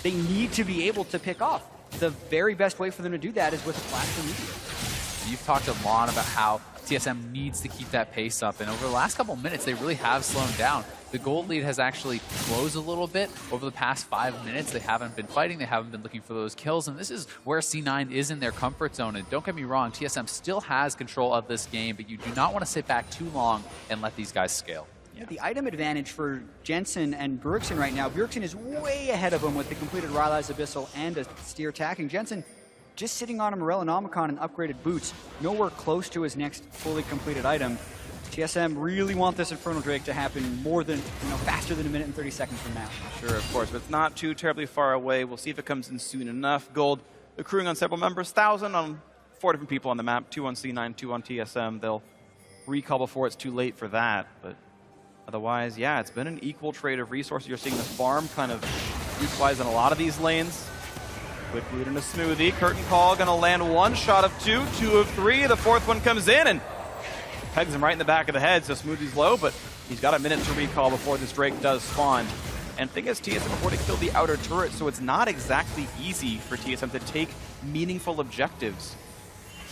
they need to be able to pick off. The very best way for them to do that is with a flash from Meteos. You've talked a lot about how TSM needs to keep that pace up, and over the last couple of minutes, they really have slowed down. the gold lead has actually closed a little bit over the past 5 minutes. They haven't been fighting, they haven't been looking for those kills, and this is where C9 is in their comfort zone. And don't get me wrong, TSM still has control of this game, but you do not want to sit back too long and let these guys scale. Yeah. The item advantage for Jensen and Bjergsen right now, Bjergsen is way ahead of him with the completed Rylai's Abyssal and a steer attacking. Jensen just sitting on a Morellonomicon and upgraded boots, nowhere close to his next fully completed item. TSM really want this Infernal Drake to happen more than, faster than 1 minute and 30 seconds from now. Sure, of course, but it's not too terribly far away. We'll see if it comes in soon enough. Gold accruing on several members, 1,000 on 4 different people on the map, 2 on C9, 2 on TSM. They'll recall before it's too late for that, but otherwise, yeah, it's been an equal trade of resources. You're seeing the farm kind of equalize in a lot of these lanes. Quick loot and a smoothie. Curtain Call gonna land 1 shot of 2, 2 of 3. The 4th one comes in and pegs him right in the back of the head, so Smoothie's low, but he's got a minute to recall before this Drake does spawn. And thing is, TSM have already killed the outer turret, so it's not exactly easy for TSM to take meaningful objectives.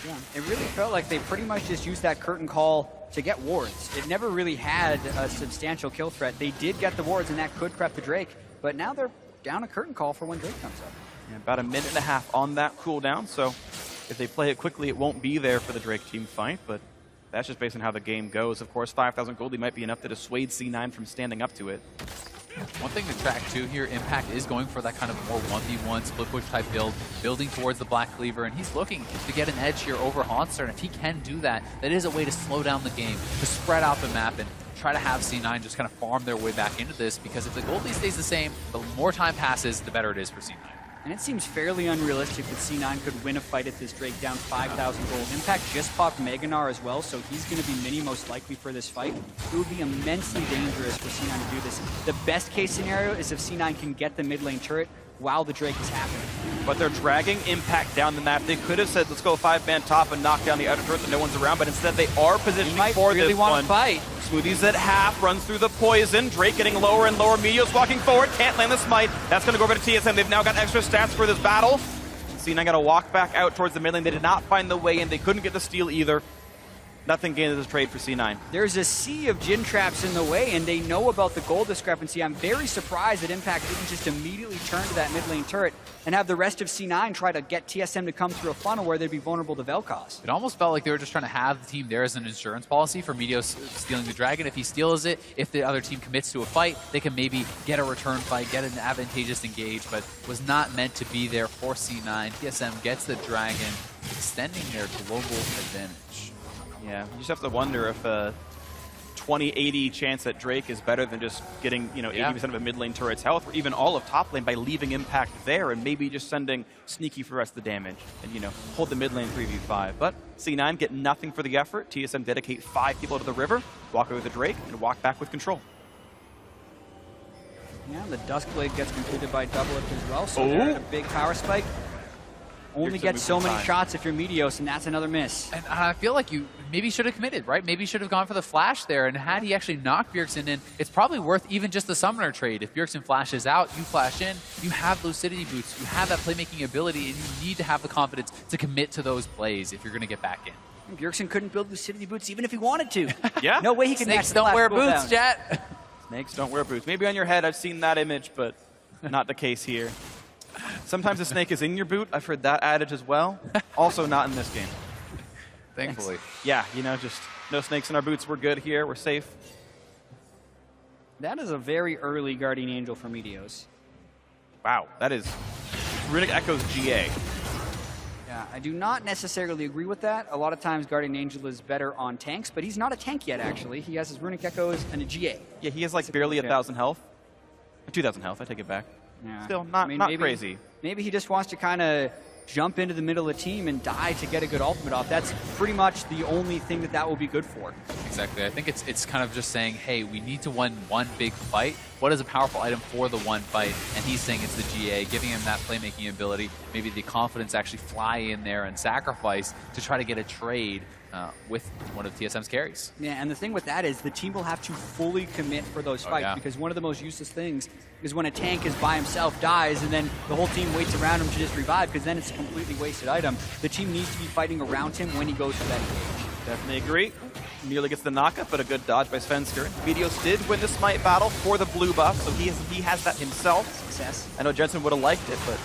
Yeah, it really felt like they pretty much just used that Curtain Call to get wards. It never really had a substantial kill threat. They did get the wards, and that could prep the Drake, but now they're down a Curtain Call for when Drake comes up. Yeah, about 1.5 minutes on that cooldown, so if they play it quickly, it won't be there for the Drake team fight, but that's just based on how the game goes. Of course, 5,000 gold might be enough to dissuade C9 from standing up to it. One thing to track too here, Impact is going for that kind of more 1v1 split push type build, building towards the Black Cleaver, and he's looking to get an edge here over Haunster, and if he can do that, that is a way to slow down the game, to spread out the map and try to have C9 just kind of farm their way back into this, because if the gold lead stays the same, the more time passes, the better it is for C9. And it seems fairly unrealistic that C9 could win a fight at this Drake down 5,000 gold. Impact just popped Meganar as well, so he's going to be mini most likely for this fight. It would be immensely dangerous for C9 to do this. The best case scenario is if C9 can get the mid lane turret while the Drake is happening. But they're dragging Impact down the map. They could have said, let's go 5-man top and knock down the outer turret that no one's around, but instead they are positioning for really this want one. to fight. Smoothie's at half, runs through the poison. Drake getting lower and lower. Meteos walking forward, can't land the smite. That's going to go over to TSM. They've now got extra stats for this battle. C9 got to walk back out towards the mid lane. They did not find the way in. They couldn't get the steal either. Nothing gained in this trade for C9. There's a sea of Jin traps in the way, and they know about the gold discrepancy. I'm very surprised that Impact didn't just immediately turn to that mid lane turret and have the rest of C9 try to get TSM to come through a funnel where they'd be vulnerable to Vel'Koz. It almost felt like they were just trying to have the team there as an insurance policy for Meteos stealing the dragon. If he steals it, if the other team commits to a fight, they can maybe get a return fight, get an advantageous engage, but was not meant to be there for C9. TSM gets the dragon, extending their global advantage. Yeah, you just have to wonder if a 20-80 chance that Drake is better than just getting 80% of a mid lane turret's health, or even all of top lane by leaving Impact there and maybe just sending Sneaky for the rest of the damage and hold the mid lane 3v5. But C9 get nothing for the effort. TSM dedicate 5 people to the river, walk away with the Drake, and walk back with control. Yeah, the Duskblade gets completed by Double Lift as well, so they're at a big power spike. Only get so many shots if you're Meteos, and that's another miss. And I feel like you maybe should have committed, right? Maybe should have gone for the flash there, and had he actually knocked Bjergsen in, it's probably worth even just the summoner trade. If Bjergsen flashes out, you flash in, you have lucidity boots, you have that playmaking ability, and you need to have the confidence to commit to those plays if you're going to get back in. Bjergsen couldn't build lucidity boots even if he wanted to. Yeah. No way he could Snakes don't wear boots, Jet. Snakes don't wear boots. Maybe on your head, I've seen that image, but not the case here. Sometimes a snake is in your boot. I've heard that adage as well. Also not in this game. Thankfully. Yeah, just no snakes in our boots. We're good here. We're safe. That is a very early Guardian Angel for Meteos. Wow, that is Runic Echo's GA. Yeah, I do not necessarily agree with that. A lot of times Guardian Angel is better on tanks, but he's not a tank yet, actually. He has his Runic Echoes and a GA. Yeah, he has like barely 1,000 health. 2,000 health, I take it back. Yeah. Still not maybe, crazy. Maybe he just wants to kind of jump into the middle of the team and die to get a good ultimate off. That's pretty much the only thing that will be good for. Exactly. I think it's kind of just saying, hey, we need to win one big fight. What is a powerful item for the one fight? And he's saying it's the GA, giving him that playmaking ability, maybe the confidence to actually fly in there and sacrifice to try to get a trade with one of TSM's carries. Yeah, and the thing with that is the team will have to fully commit for those fights because one of the most useless things is when a tank is by himself, dies, and then the whole team waits around him to just revive because then it's a completely wasted item. The team needs to be fighting around him when he goes for that engage. Definitely agree. nearly gets the knockup, but a good dodge by Svensker. Meteos did win the Smite battle for the blue buff, so he has that himself. Success. I know Jensen would have liked it, but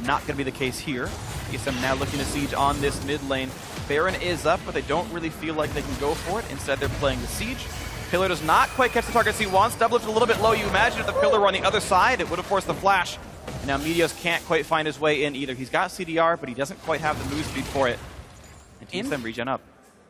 not going to be the case here. TSM now looking to siege on this mid lane. Baron is up, but they don't really feel like they can go for it. Instead, they're playing the siege. Pillar does not quite catch the targets he wants. Double lift a little bit low. You imagine if the Pillar were on the other side, it would have forced the flash. And now Meteos can't quite find his way in either. He's got CDR, but he doesn't quite have the move speed for it. And TSM regen up.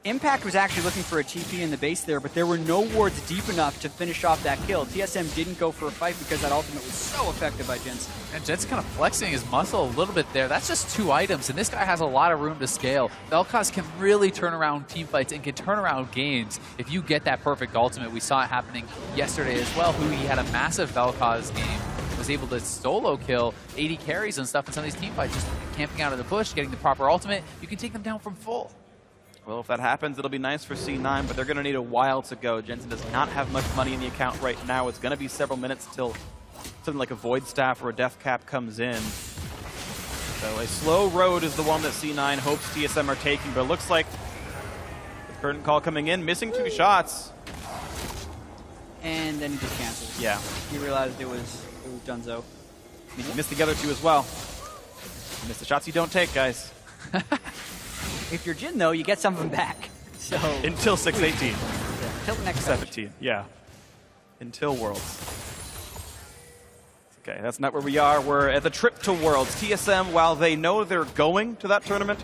Impact was actually looking for a TP in the base there, but there were no wards deep enough to finish off that kill. TSM didn't go for a fight because that ultimate was so effective by Jensen. And Jensen kind of flexing his muscle a little bit there. That's just 2 items, and this guy has a lot of room to scale. Vel'Koz can really turn around team fights and can turn around games if you get that perfect ultimate. We saw it happening yesterday as well. He had a massive Vel'Koz game, was able to solo kill 80 carries and stuff in some of these team fights, just camping out of the bush, getting the proper ultimate. You can take them down from full. Well, if that happens, it'll be nice for C9, but they're going to need a while to go. Jensen does not have much money in the account right now. It's going to be several minutes till something like a Void Staff or a Death Cap comes in. So a slow road is the one that C9 hopes TSM are taking, but it looks like the curtain call coming in, missing 2 shots. And then he just canceled. Yeah. He realized it was Dunzo. He missed the other 2 as well. You miss the shots you don't take, guys. If you're Jin, though, you get some of them back. So Until 618. Until the next 17, yeah. Until Worlds. Okay, that's not where we are. We're at the trip to Worlds. TSM, while they know they're going to that tournament,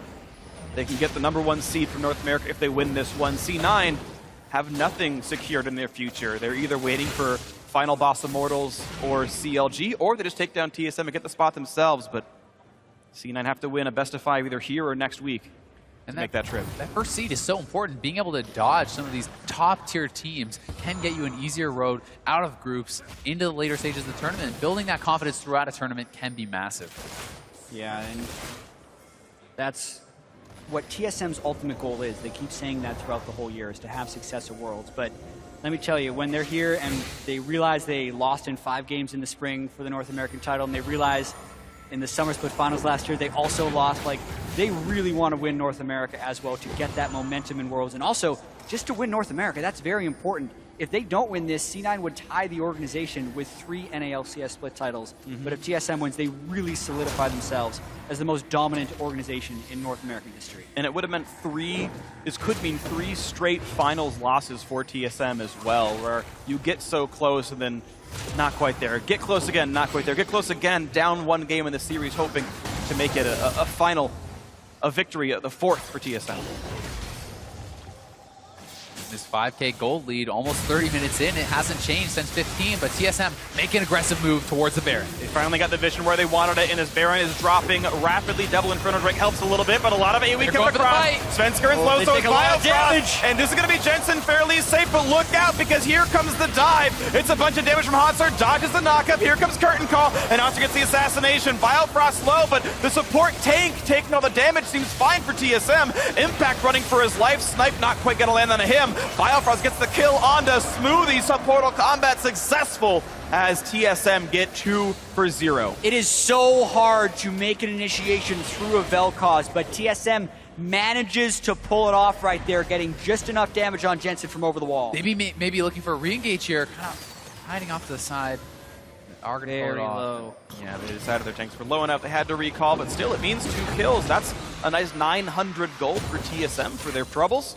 they can get the #1 seed from North America if they win this one. C9 have nothing secured in their future. They're either waiting for Final Boss Immortals or CLG, or they just take down TSM and get the spot themselves. But C9 have to win a best-of-5 either here or next week to make that trip. That first seed is so important. Being able to dodge some of these top-tier teams can get you an easier road out of groups into the later stages of the tournament. Building that confidence throughout a tournament can be massive. Yeah, and that's what TSM's ultimate goal is. They keep saying that throughout the whole year, is to have success at Worlds. But let me tell you, when they're here and they realize they lost in 5 games in the spring for the North American title, and they realize in the Summer Split Finals last year, they also lost. Like, they really want to win North America as well to get that momentum in Worlds. And also, just to win North America, that's very important. If they don't win this, C9 would tie the organization with 3 NALCS split titles. But if TSM wins, they really solidify themselves as the most dominant organization in North American history. And it would have meant this could mean 3 straight finals losses for TSM as well, where you get so close and then not quite there. Get close again, not quite there. Get close again, down 1 game in the series, hoping to make it a final, a victory, the 4th for TSM. This 5K gold lead, almost 30 minutes in. It hasn't changed since 15, but TSM make an aggressive move towards the Baron. They finally got the vision where they wanted it, and as Baron is dropping rapidly, double Inferno Drink helps a little bit, but a lot of AoE coming across. Svensker and slow, so it's Biofrost. And this is going to be Jensen fairly safe, but look out, because here comes the dive. It's a bunch of damage from Hotzer, dodges the knockup. Here comes Curtain Call, and Hotzer gets the assassination. Biofrost low, but the support tank taking all the damage seems fine for TSM. Impact running for his life. Snipe not quite going to land on him. Biofrost gets the kill onto Smoothie. Subportal combat successful as TSM get 2 for 0. It is so hard to make an initiation through a Vel'Koz, but TSM manages to pull it off right there, getting just enough damage on Jensen from over the wall. Maybe looking for a re-engage here, kind of hiding off to the side. Very low. Yeah, they decided their tanks were low enough. They had to recall, but still, it means 2 kills. That's a nice 900 gold for TSM for their troubles.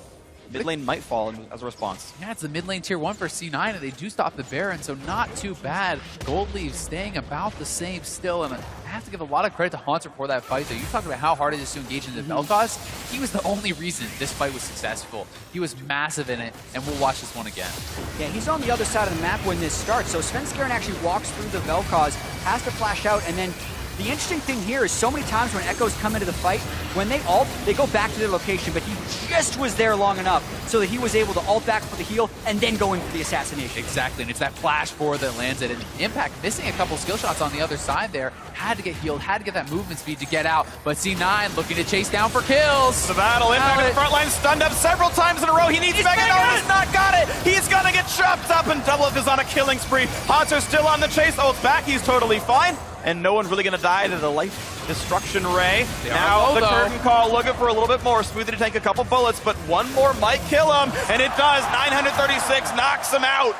Mid lane might fall as a response. Yeah, it's the mid lane tier 1 for C9, and they do stop the Baron, so not too bad. Gold leaves staying about the same still, and I have to give a lot of credit to Haunter for that fight, though. You talked about how hard it is to engage in the Vel'Koz. He was the only reason this fight was successful. He was massive in it, and we'll watch this one again. Yeah, he's on the other side of the map when this starts, so Svenskeren actually walks through the Vel'Koz, has to flash out, and then the interesting thing here is so many times when Echoes come into the fight, when they ult, they go back to their location, but he just was there long enough so that he was able to ult back for the heal and then go in for the assassination. Exactly, and it's that flash forward that lands it. And Impact missing a couple skill shots on the other side there. Had to get healed, had to get that movement speed to get out, but C9 looking to chase down for kills. The battle, Impact in the front line, stunned up several times in a row. He needs Mega Node, he's not got it. He's gonna get chopped up, and Double Up is on a killing spree. Haunter's still on the chase. Oh, it's back, he's totally fine. And no one's really going to die to the life Destruction Ray. They are Now low, the though. curtain call, looking for a little bit more. Smoothie to take a couple bullets, but one more might kill him, and it does. 936 knocks him out.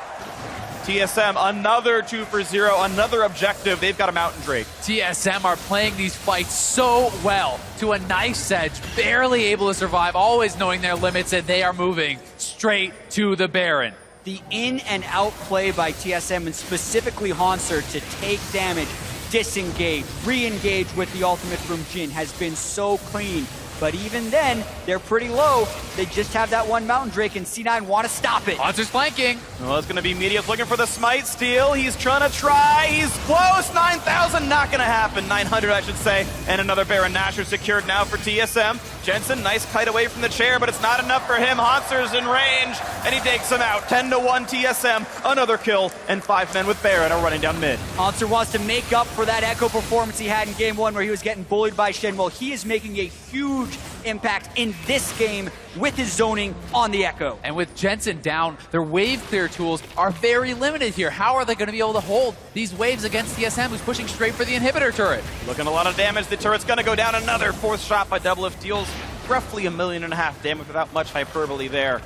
TSM, another 2 for 0, another objective. They've got a Mountain Drake. TSM are playing these fights so well to a nice edge, barely able to survive, always knowing their limits, and they are moving straight to the Baron. The in and out play by TSM and specifically Hanser to take damage, disengage, re-engage with the ultimate from Jin has been so clean. But even then, they're pretty low. They just have that one Mountain Drake, and C9 want to stop it. Hanser's flanking. Well, it's going to be Media's looking for the smite steal. He's trying to try. He's close. 9,000, not going to happen. 900, I should say. And another Baron Nashor secured now for TSM. Jensen, nice kite away from the chair, but it's not enough for him. Hanser's in range, and he takes him out. 10-1 TSM, another kill, and 5 men with Baron are running down mid. Hanser wants to make up for that Echo performance he had in Game 1 where he was getting bullied by Shen. Well, he is making a huge impact in this game with his zoning on the Echo. And with Jensen down, their wave clear tools are very limited here. How are they going to be able to hold these waves against TSM, who's pushing straight for the inhibitor turret? Looking a lot of damage. The turret's going to go down. Another 4th shot by Doublelift deals roughly 1.5 million damage without much hyperbole there.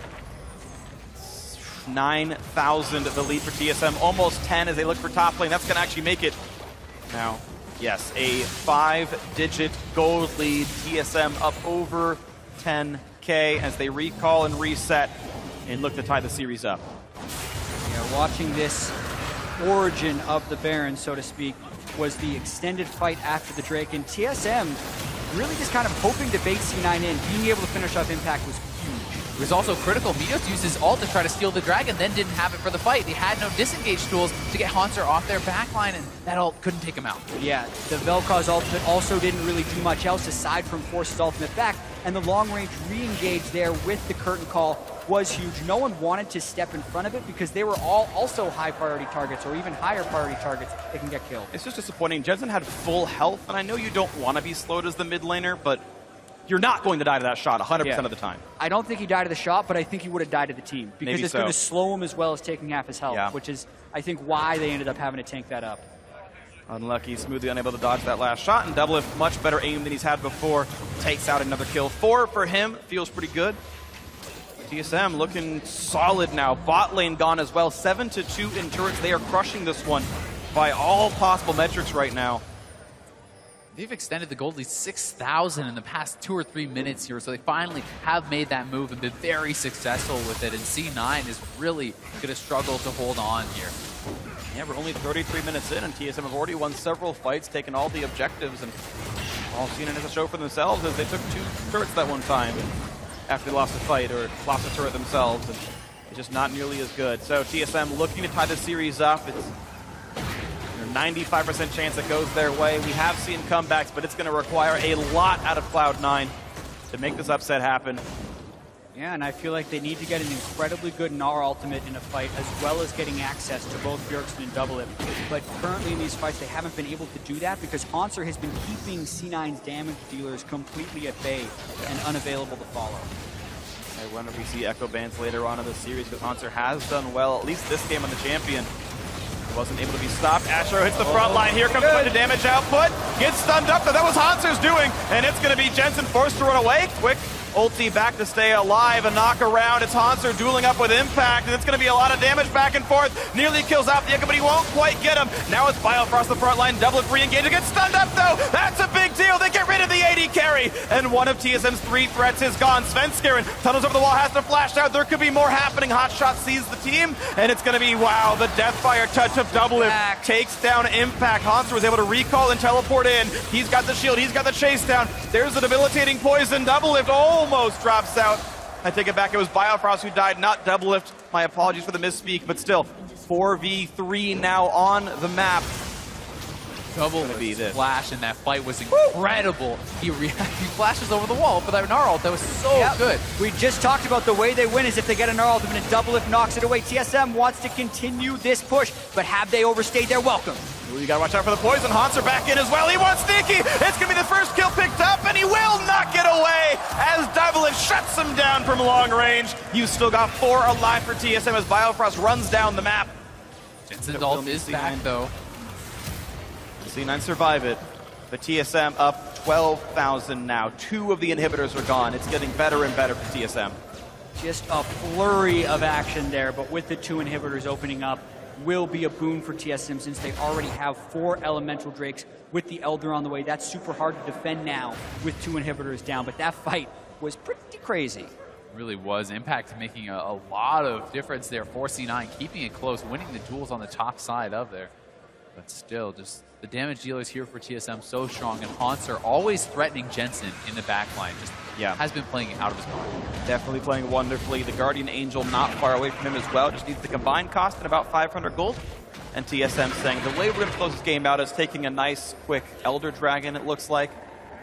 9,000 the lead for TSM, almost 10 as they look for top lane. That's going to actually make it now. Yes, a 5-digit gold lead. TSM up over 10K as they recall and reset and look to tie the series up. Yeah, watching this origin of the Baron, so to speak, was the extended fight after the Drake, and TSM really just kind of hoping to bait C9 in. Being able to finish off Impact was huge. It was also critical. Meteos used his ult to try to steal the dragon, then didn't have it for the fight. They had no disengage tools to get Hanser off their backline, and that ult couldn't take him out. Yeah, the Vel'Koz ultimate also didn't really do much else aside from force his ultimate back, and the long-range re-engage there with the curtain call was huge. No one wanted to step in front of it because they were all also high-priority targets or even higher priority targets that can get killed. It's just disappointing. Jensen had full health, and I know you don't want to be slowed as the mid laner, but you're not going to die to that shot 100% of the time. I don't think he died to the shot, but I think he would have died to the team because Maybe it's so. going to slow him as well as taking half his health, which is, I think, why they ended up having to tank that up. Unlucky, smoothly unable to dodge that last shot, and Doublelift, much better aim than he's had before, takes out another kill. 4 for him, feels pretty good. TSM looking solid now. Bot lane gone as well. 7-2 in turrets. They are crushing this one by all possible metrics right now. They've extended the gold lead 6,000 in the past 2 or 3 minutes here, so they finally have made that move and been very successful with it, and C9 is really going to struggle to hold on here. Yeah, we're only 33 minutes in, and TSM have already won several fights, taken all the objectives, and all C9 has to show for themselves as they took 2 turrets that one time after they lost the fight, or lost the turret themselves, and it's just not nearly as good. So TSM looking to tie the series up. It's 95% chance it goes their way. We have seen comebacks, but it's going to require a lot out of Cloud9 to make this upset happen. Yeah, and I feel like they need to get an incredibly good Gnar ultimate in a fight, as well as getting access to both Bjergsen and Doublelift. But currently in these fights, they haven't been able to do that because Hanser has been keeping C9's damage dealers completely at bay and unavailable to follow. I wonder if we see Echo bans later on in the series, because Hanser has done well, at least this game on the champion. Wasn't able to be stopped. Asher hits the front line. Here comes a bunch of damage output. Gets stunned up, though. That was Hanser's doing. And it's going to be Jensen forced to run away. Quick ulti back to stay alive. A knock around. It's Hanser dueling up with Impact. And it's going to be a lot of damage back and forth. Nearly kills out the Echo, but he won't quite get him. Now it's Bio across the front line. Doublelift re-engaging. Gets stunned up, though. That's a big deal. They get rid of the AD carry. And one of TSM's 3 threats is gone. Svenskeren tunnels over the wall, has to flash out. There could be more happening. Hotshot sees the team. And it's going to be, wow, the Deathfire touch of Doublelift takes down Impact. Hanser was able to recall and teleport in. He's got the shield. He's got the chase down. There's the debilitating poison. Doublelift almost drops out. I take it back. It was Biofrost who died, not Doublelift. My apologies for the misspeak, but still, 4v3 now on the map. Doublelift's flash in that fight was incredible. He flashes over the wall for that Gnar ult. That was so good. We just talked about the way they win is if they get a Gnar ultimate and Doublelift knocks it away. TSM wants to continue this push, but have they overstayed their welcome? Ooh, you gotta watch out for the poison. Hanser back in as well. He wants Sneaky. It's gonna be the first kill picked up, and he will not get away as Doublelift shuts him down from long range. You've still got 4 alive for TSM as Biofrost runs down the map. Jensen's ult is back, though. C9 survive it. The TSM up 12,000 now. 2 of the inhibitors are gone. It's getting better and better for TSM. Just a flurry of action there, but with the 2 inhibitors opening up, will be a boon for TSM since they already have 4 elemental drakes with the Elder on the way. That's super hard to defend now with 2 inhibitors down, but that fight was pretty crazy. Really was. Impact making a lot of difference there for C9, keeping it close, winning the duels on the top side of there. But still, just the damage dealers here for TSM so strong, and Haunter always threatening Jensen in the back line. Just has been playing out of his mind. Definitely playing wonderfully. The Guardian Angel not far away from him as well. Just needs the combined cost at about 500 gold. And TSM saying the way we're going to close this game out is taking a nice, quick Elder Dragon, it looks like.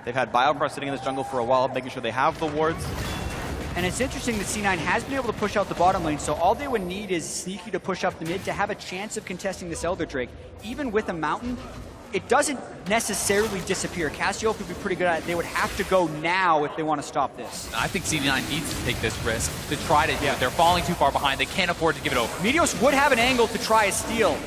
They've had Biocross sitting in this jungle for a while, making sure they have the wards. And it's interesting that C9 has been able to push out the bottom lane, so all they would need is Sneaky to push up the mid to have a chance of contesting this Elder Drake. Even with a Mountain, it doesn't necessarily disappear. Cassiope would be pretty good at it. They would have to go now if they want to stop this. I think C9 needs to take this risk to try to do it. They're falling too far behind. They can't afford to give it over. Meteos would have an angle to try a steal,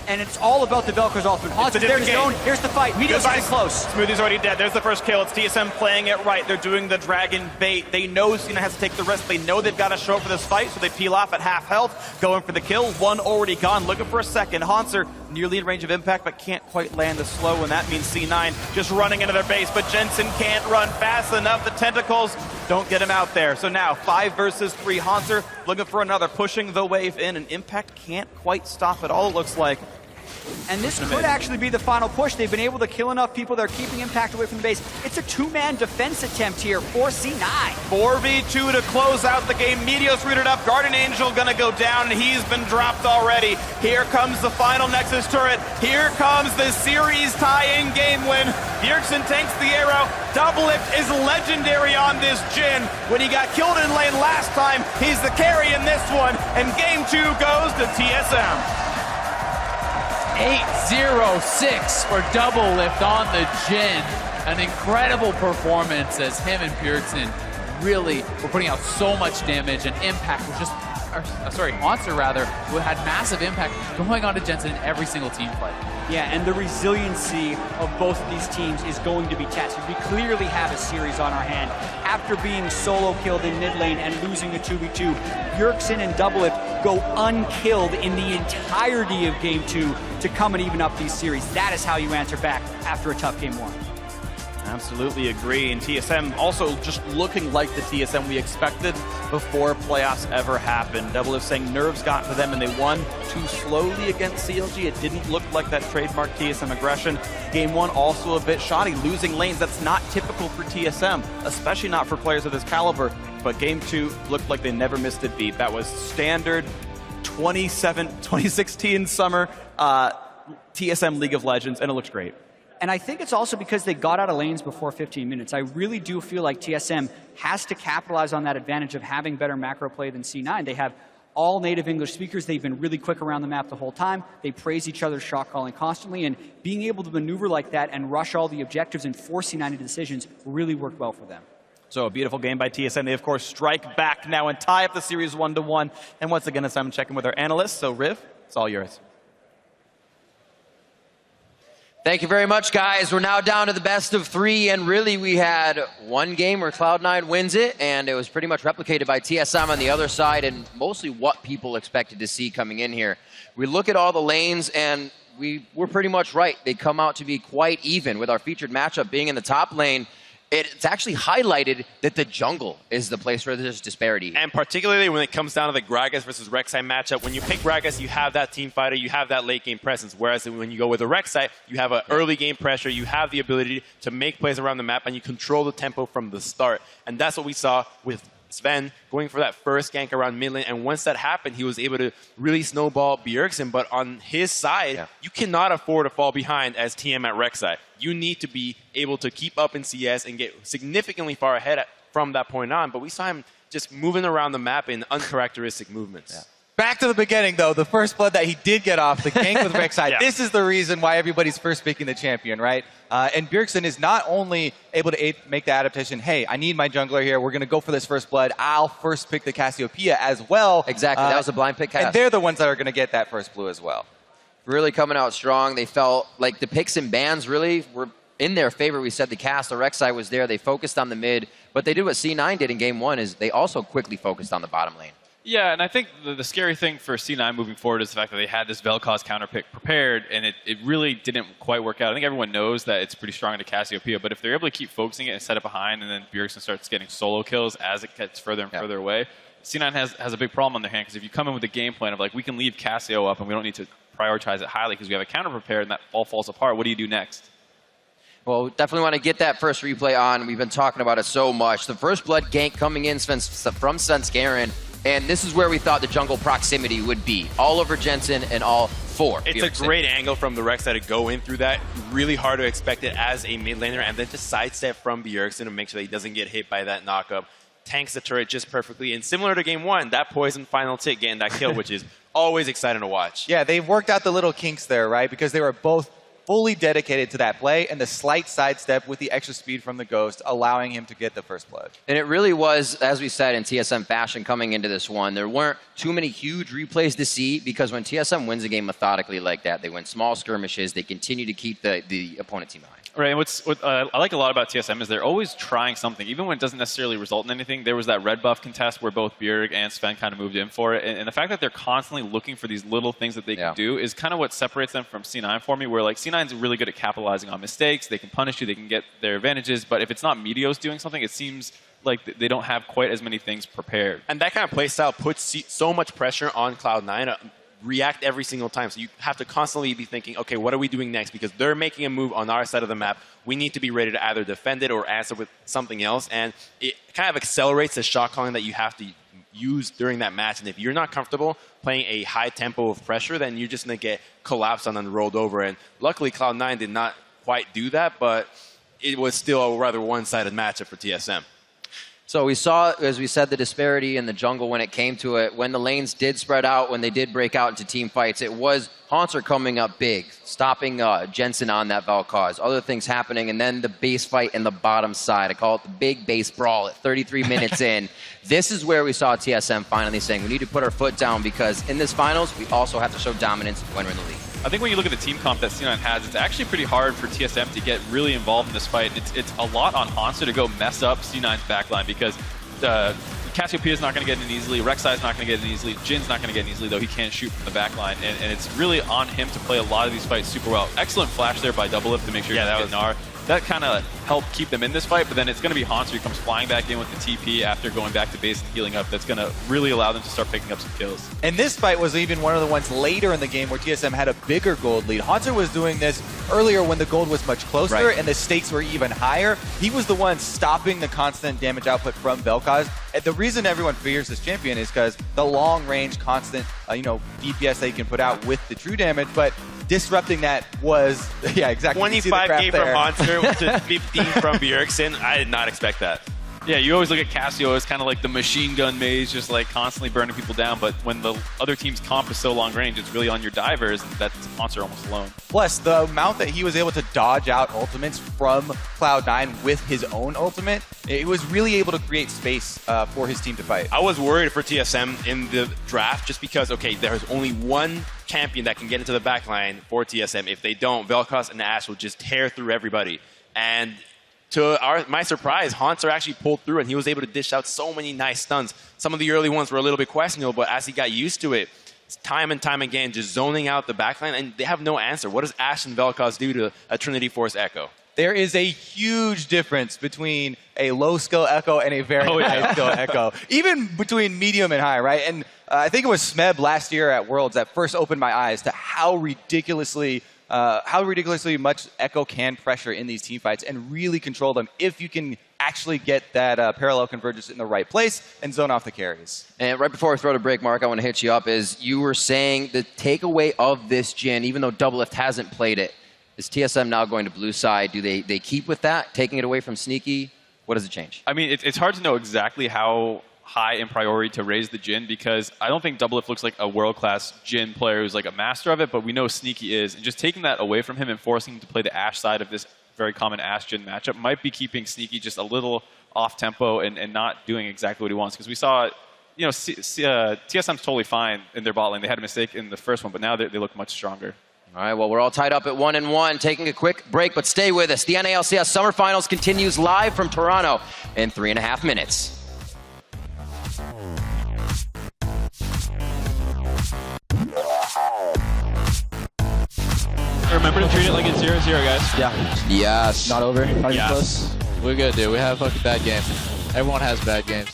and it's all about the Vel'Koz ultimate. It's a different game. Zone. Here's the fight. Meteos getting close. Smoothie's already dead. There's the first kill. It's TSM playing it right. They're doing the dragon bait. They know Cena has to take the risk. They know they've got to show up for this fight, so they peel off at half health, going for the kill. 1 already gone, looking for a second. Haunter nearly in range of impact, but can't quite land the slow, and that means C9 just running into their base, but Jensen can't run fast enough. The tentacles don't get him out there. So now 5 versus 3. Haunter looking for another, pushing the wave in, and Impact can't quite stop it all, it looks like. And this could actually be the final push. They've been able to kill enough people. They're keeping Impact away from the base. It's a 2-man defense attempt here for C9. 4v2 to close out the game. Meteos rooted up. Guardian Angel gonna go down, and he's been dropped already. Here comes the final Nexus turret. Here comes the series tie-in game win. Bjergsen tanks the arrow. Doublelift is legendary on this Jhin. When he got killed in lane last time, he's the carry in this one, and game 2 goes to TSM. 8-0-6 for Doublelift on the Jhin. An incredible performance as him and Bjergsen really were putting out so much damage, and Impact was just, Haunter rather, who had massive impact going on to Jensen in every single team fight. Yeah, and the resiliency of both of these teams is going to be tested. We clearly have a series on our hand. After being solo killed in mid lane and losing the 2v2, Bjergsen and Doublelift go unkilled in the entirety of Game 2 to come and even up these series. That is how you answer back after a tough Game 1. Absolutely agree, and TSM also just looking like the TSM we expected before playoffs ever happened. Doublelift saying nerves got to them and they won too slowly against CLG. It didn't look like that trademark TSM aggression. Game 1 also a bit shoddy, losing lanes. That's not typical for TSM, especially not for players of this caliber. But Game 2 looked like they never missed a beat. That was standard 2016 summer TSM League of Legends, and it looked great. And I think it's also because they got out of lanes before 15 minutes. I really do feel like TSM has to capitalize on that advantage of having better macro play than C9. They have all native English speakers. They've been really quick around the map the whole time. They praise each other's shot calling constantly, and being able to maneuver like that and rush all the objectives and force C9 into decisions really worked well for them. So a beautiful game by TSM. They, of course, strike back now and tie up the series 1-1. And once again, it's time to check in with our analysts. So, Riv, it's all yours. Thank you very much, guys. We're now down to the best of 3, and really we had one game where Cloud9 wins it, and it was pretty much replicated by TSM on the other side, and mostly what people expected to see coming in here. We look at all the lanes, and we're pretty much right. They come out to be quite even, with our featured matchup being in the top lane. It's actually highlighted that the jungle is the place where there's disparity. And particularly when it comes down to the Gragas versus Rek'Sai matchup, when you pick Gragas, you have that team fighter, you have that late game presence. Whereas when you go with a Rek'Sai, you have an early game pressure, you have the ability to make plays around the map, and you control the tempo from the start. And that's what we saw with Sven going for that first gank around mid lane, and once that happened, he was able to really snowball Bjergsen. But on his side, you cannot afford to fall behind as TM at Rek'Sai. You need to be able to keep up in CS and get significantly far ahead from that point on. But we saw him just moving around the map in uncharacteristic movements. Back to the beginning, though, the first blood that he did get off, the gank with Rek'Sai. This is the reason why everybody's first picking the champion, right? And Bjergsen is not only able to make the adaptation, hey, I need my jungler here, we're going to go for this first blood, I'll first pick the Cassiopeia as well. Exactly, that was a blind pick cast. And they're the ones that are going to get that first blue as well. Really coming out strong. They felt like the picks and bans really were in their favor. We said the cast, the Rek'Sai was there. They focused on the mid, but they did what C9 did in game 1 is they also quickly focused on the bottom lane. Yeah, and I think the scary thing for C9 moving forward is the fact that they had this Vel'Koz counter pick prepared, and it really didn't quite work out. I think everyone knows that it's pretty strong into Cassiopeia, but if they're able to keep focusing it and set it behind, and then Bjergsen starts getting solo kills as it gets further and further away, C9 has a big problem on their hand, because if you come in with a game plan of, like, we can leave Cassio up and we don't need to prioritize it highly because we have a counter prepared and that all falls apart, what do you do next? Well, definitely want to get that first replay on. We've been talking about it so much. The first blood gank coming in from Svenskeren. And this is where we thought the jungle proximity would be. All over Jensen and all 4. It's a great angle from the Rek'Sai to go in through that. Really hard to expect it as a mid laner, and then to sidestep from Bjergsen to make sure that he doesn't get hit by that knockup. Tanks the turret just perfectly. And similar to game 1, that poison final tick getting that kill, which is always exciting to watch. Yeah, they've worked out the little kinks there, right? Because they were both fully dedicated to that play, and the slight sidestep with the extra speed from the Ghost, allowing him to get the first blood. And it really was, as we said, in TSM fashion coming into this one. There weren't too many huge replays to see, because when TSM wins a game methodically like that, they win small skirmishes, they continue to keep the opponent team behind. Right, and what I like a lot about TSM is they're always trying something, even when it doesn't necessarily result in anything. There was that red buff contest where both Bjerg and Sven kind of moved in for it, and the fact that they're constantly looking for these little things that they can do is kind of what separates them from C9 for me, where like C9's really good at capitalizing on mistakes, they can punish you, they can get their advantages, but if it's not Meteos doing something, it seems like they don't have quite as many things prepared. And that kind of play style puts so much pressure on Cloud9 react every single time. So you have to constantly be thinking, okay, what are we doing next? Because they're making a move on our side of the map. We need to be ready to either defend it or answer with something else. And it kind of accelerates the shot calling that you have to use during that match. And if you're not comfortable playing a high tempo of pressure, then you're just going to get collapsed on and rolled over. And luckily, Cloud9 did not quite do that, but it was still a rather one-sided matchup for TSM. So we saw, as we said, the disparity in the jungle when it came to it. When the lanes did spread out, when they did break out into team fights, it was Haunter coming up big, stopping Jensen on that Vel'Koz, other things happening, and then the base fight in the bottom side. I call it the big base brawl at 33 minutes in. This is where we saw TSM finally saying, we need to put our foot down, because in this finals, we also have to show dominance when we're in the league. I think when you look at the team comp that C9 has, it's actually pretty hard for TSM to get really involved in this fight. It's a lot on Hansa to go mess up C9's backline, because Cassiopeia is not going to get in easily, Rek'Sai is not going to get in easily, Jin's not going to get in easily, though he can't shoot from the backline, and it's really on him to play a lot of these fights super well. Excellent flash there by Doublelift to make sure he doesn't get Gnar. That kind of helped keep them in this fight, but then it's going to be Hansa who comes flying back in with the TP after going back to base and healing up. That's going to really allow them to start picking up some kills. And this fight was even one of the ones later in the game where TSM had a bigger gold lead. Hansa was doing this earlier when the gold was much closer and the stakes were even higher. He was the one stopping the constant damage output from Vel'Koz. And the reason everyone fears this champion is because the long-range, constant, DPS that he can put out with the true damage, but disrupting that was, yeah, exactly. 25k from Monster to 15 from Bjergsen. I did not expect that. Yeah, you always look at Cassio as kind of like the machine gun maze, just like constantly burning people down. But when the other team's comp is so long range, it's really on your divers, and that's Monster almost alone. Plus, the amount that he was able to dodge out ultimates from Cloud9 with his own ultimate, it was really able to create space for his team to fight. I was worried for TSM in the draft just because, okay, there's only one champion that can get into the backline for TSM. If they don't, Vel'Koz and Ashe will just tear through everybody. And to my surprise, Haunter actually pulled through, and he was able to dish out so many nice stuns. Some of the early ones were a little bit questionable, but as he got used to it, time and time again, just zoning out the backline, and they have no answer. What does Ashe and Vel'Koz do to a Trinity Force Echo? There is a huge difference between a low-skill Echo and a very high-skill Echo. Even between medium and high, right? And I think it was Smeb last year at Worlds that first opened my eyes to how ridiculously much Echo can pressure in these team fights and really control them if you can actually get that parallel convergence in the right place and zone off the carries. And right before we throw to break, Mark, I want to hit you up, is you were saying the takeaway of this Jhin, even though Doublelift hasn't played it, is TSM now going to blue side? Do they keep with that, taking it away from Sneaky? What does it change? I mean, it's hard to know exactly how high in priority to raise the Jhin, because I don't think Doublelift looks like a world-class Jhin player who's like a master of it, but we know Sneaky is. And just taking that away from him and forcing him to play the Ashe side of this very common Ashe Jhin matchup might be keeping Sneaky just a little off-tempo and not doing exactly what he wants. Because we saw, TSM's totally fine in their bot lane. They had a mistake in the first one, but now they look much stronger. All right, well, we're all tied up at 1-1, taking a quick break, but stay with us. The NALCS Summer Finals continues live from Toronto in 3.5 minutes. Remember to treat it like it's 0-0, guys. Yeah. Yes. Not over. Not even close. We're good, dude. We have a fucking bad game. Everyone has bad games.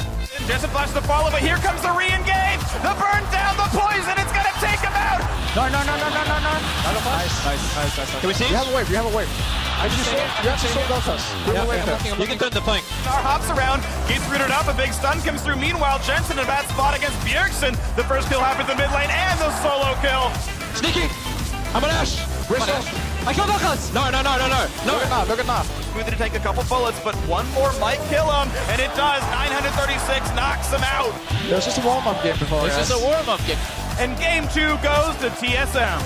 Jessup flashes the follow, but here comes the re-engage. The burn down, the poison. It's going to take him out. No. Nice. Can we see? You have a wave. You have a wave. You actually sold both us. You can turn the flank. Nar hops around, gets rooted up, a big stun comes through. Meanwhile, Jensen in a bad spot against Bjergsen. The first kill happens in mid lane and the solo kill. Sneaky! I'm an Ash! I killed Knuckles! No. Look at Nav. Smoothie to take a couple bullets, but one more might kill him, and it does. 936 knocks him out. It was just a warm-up game before. It's just a warm-up game. And game 2 goes to TSM.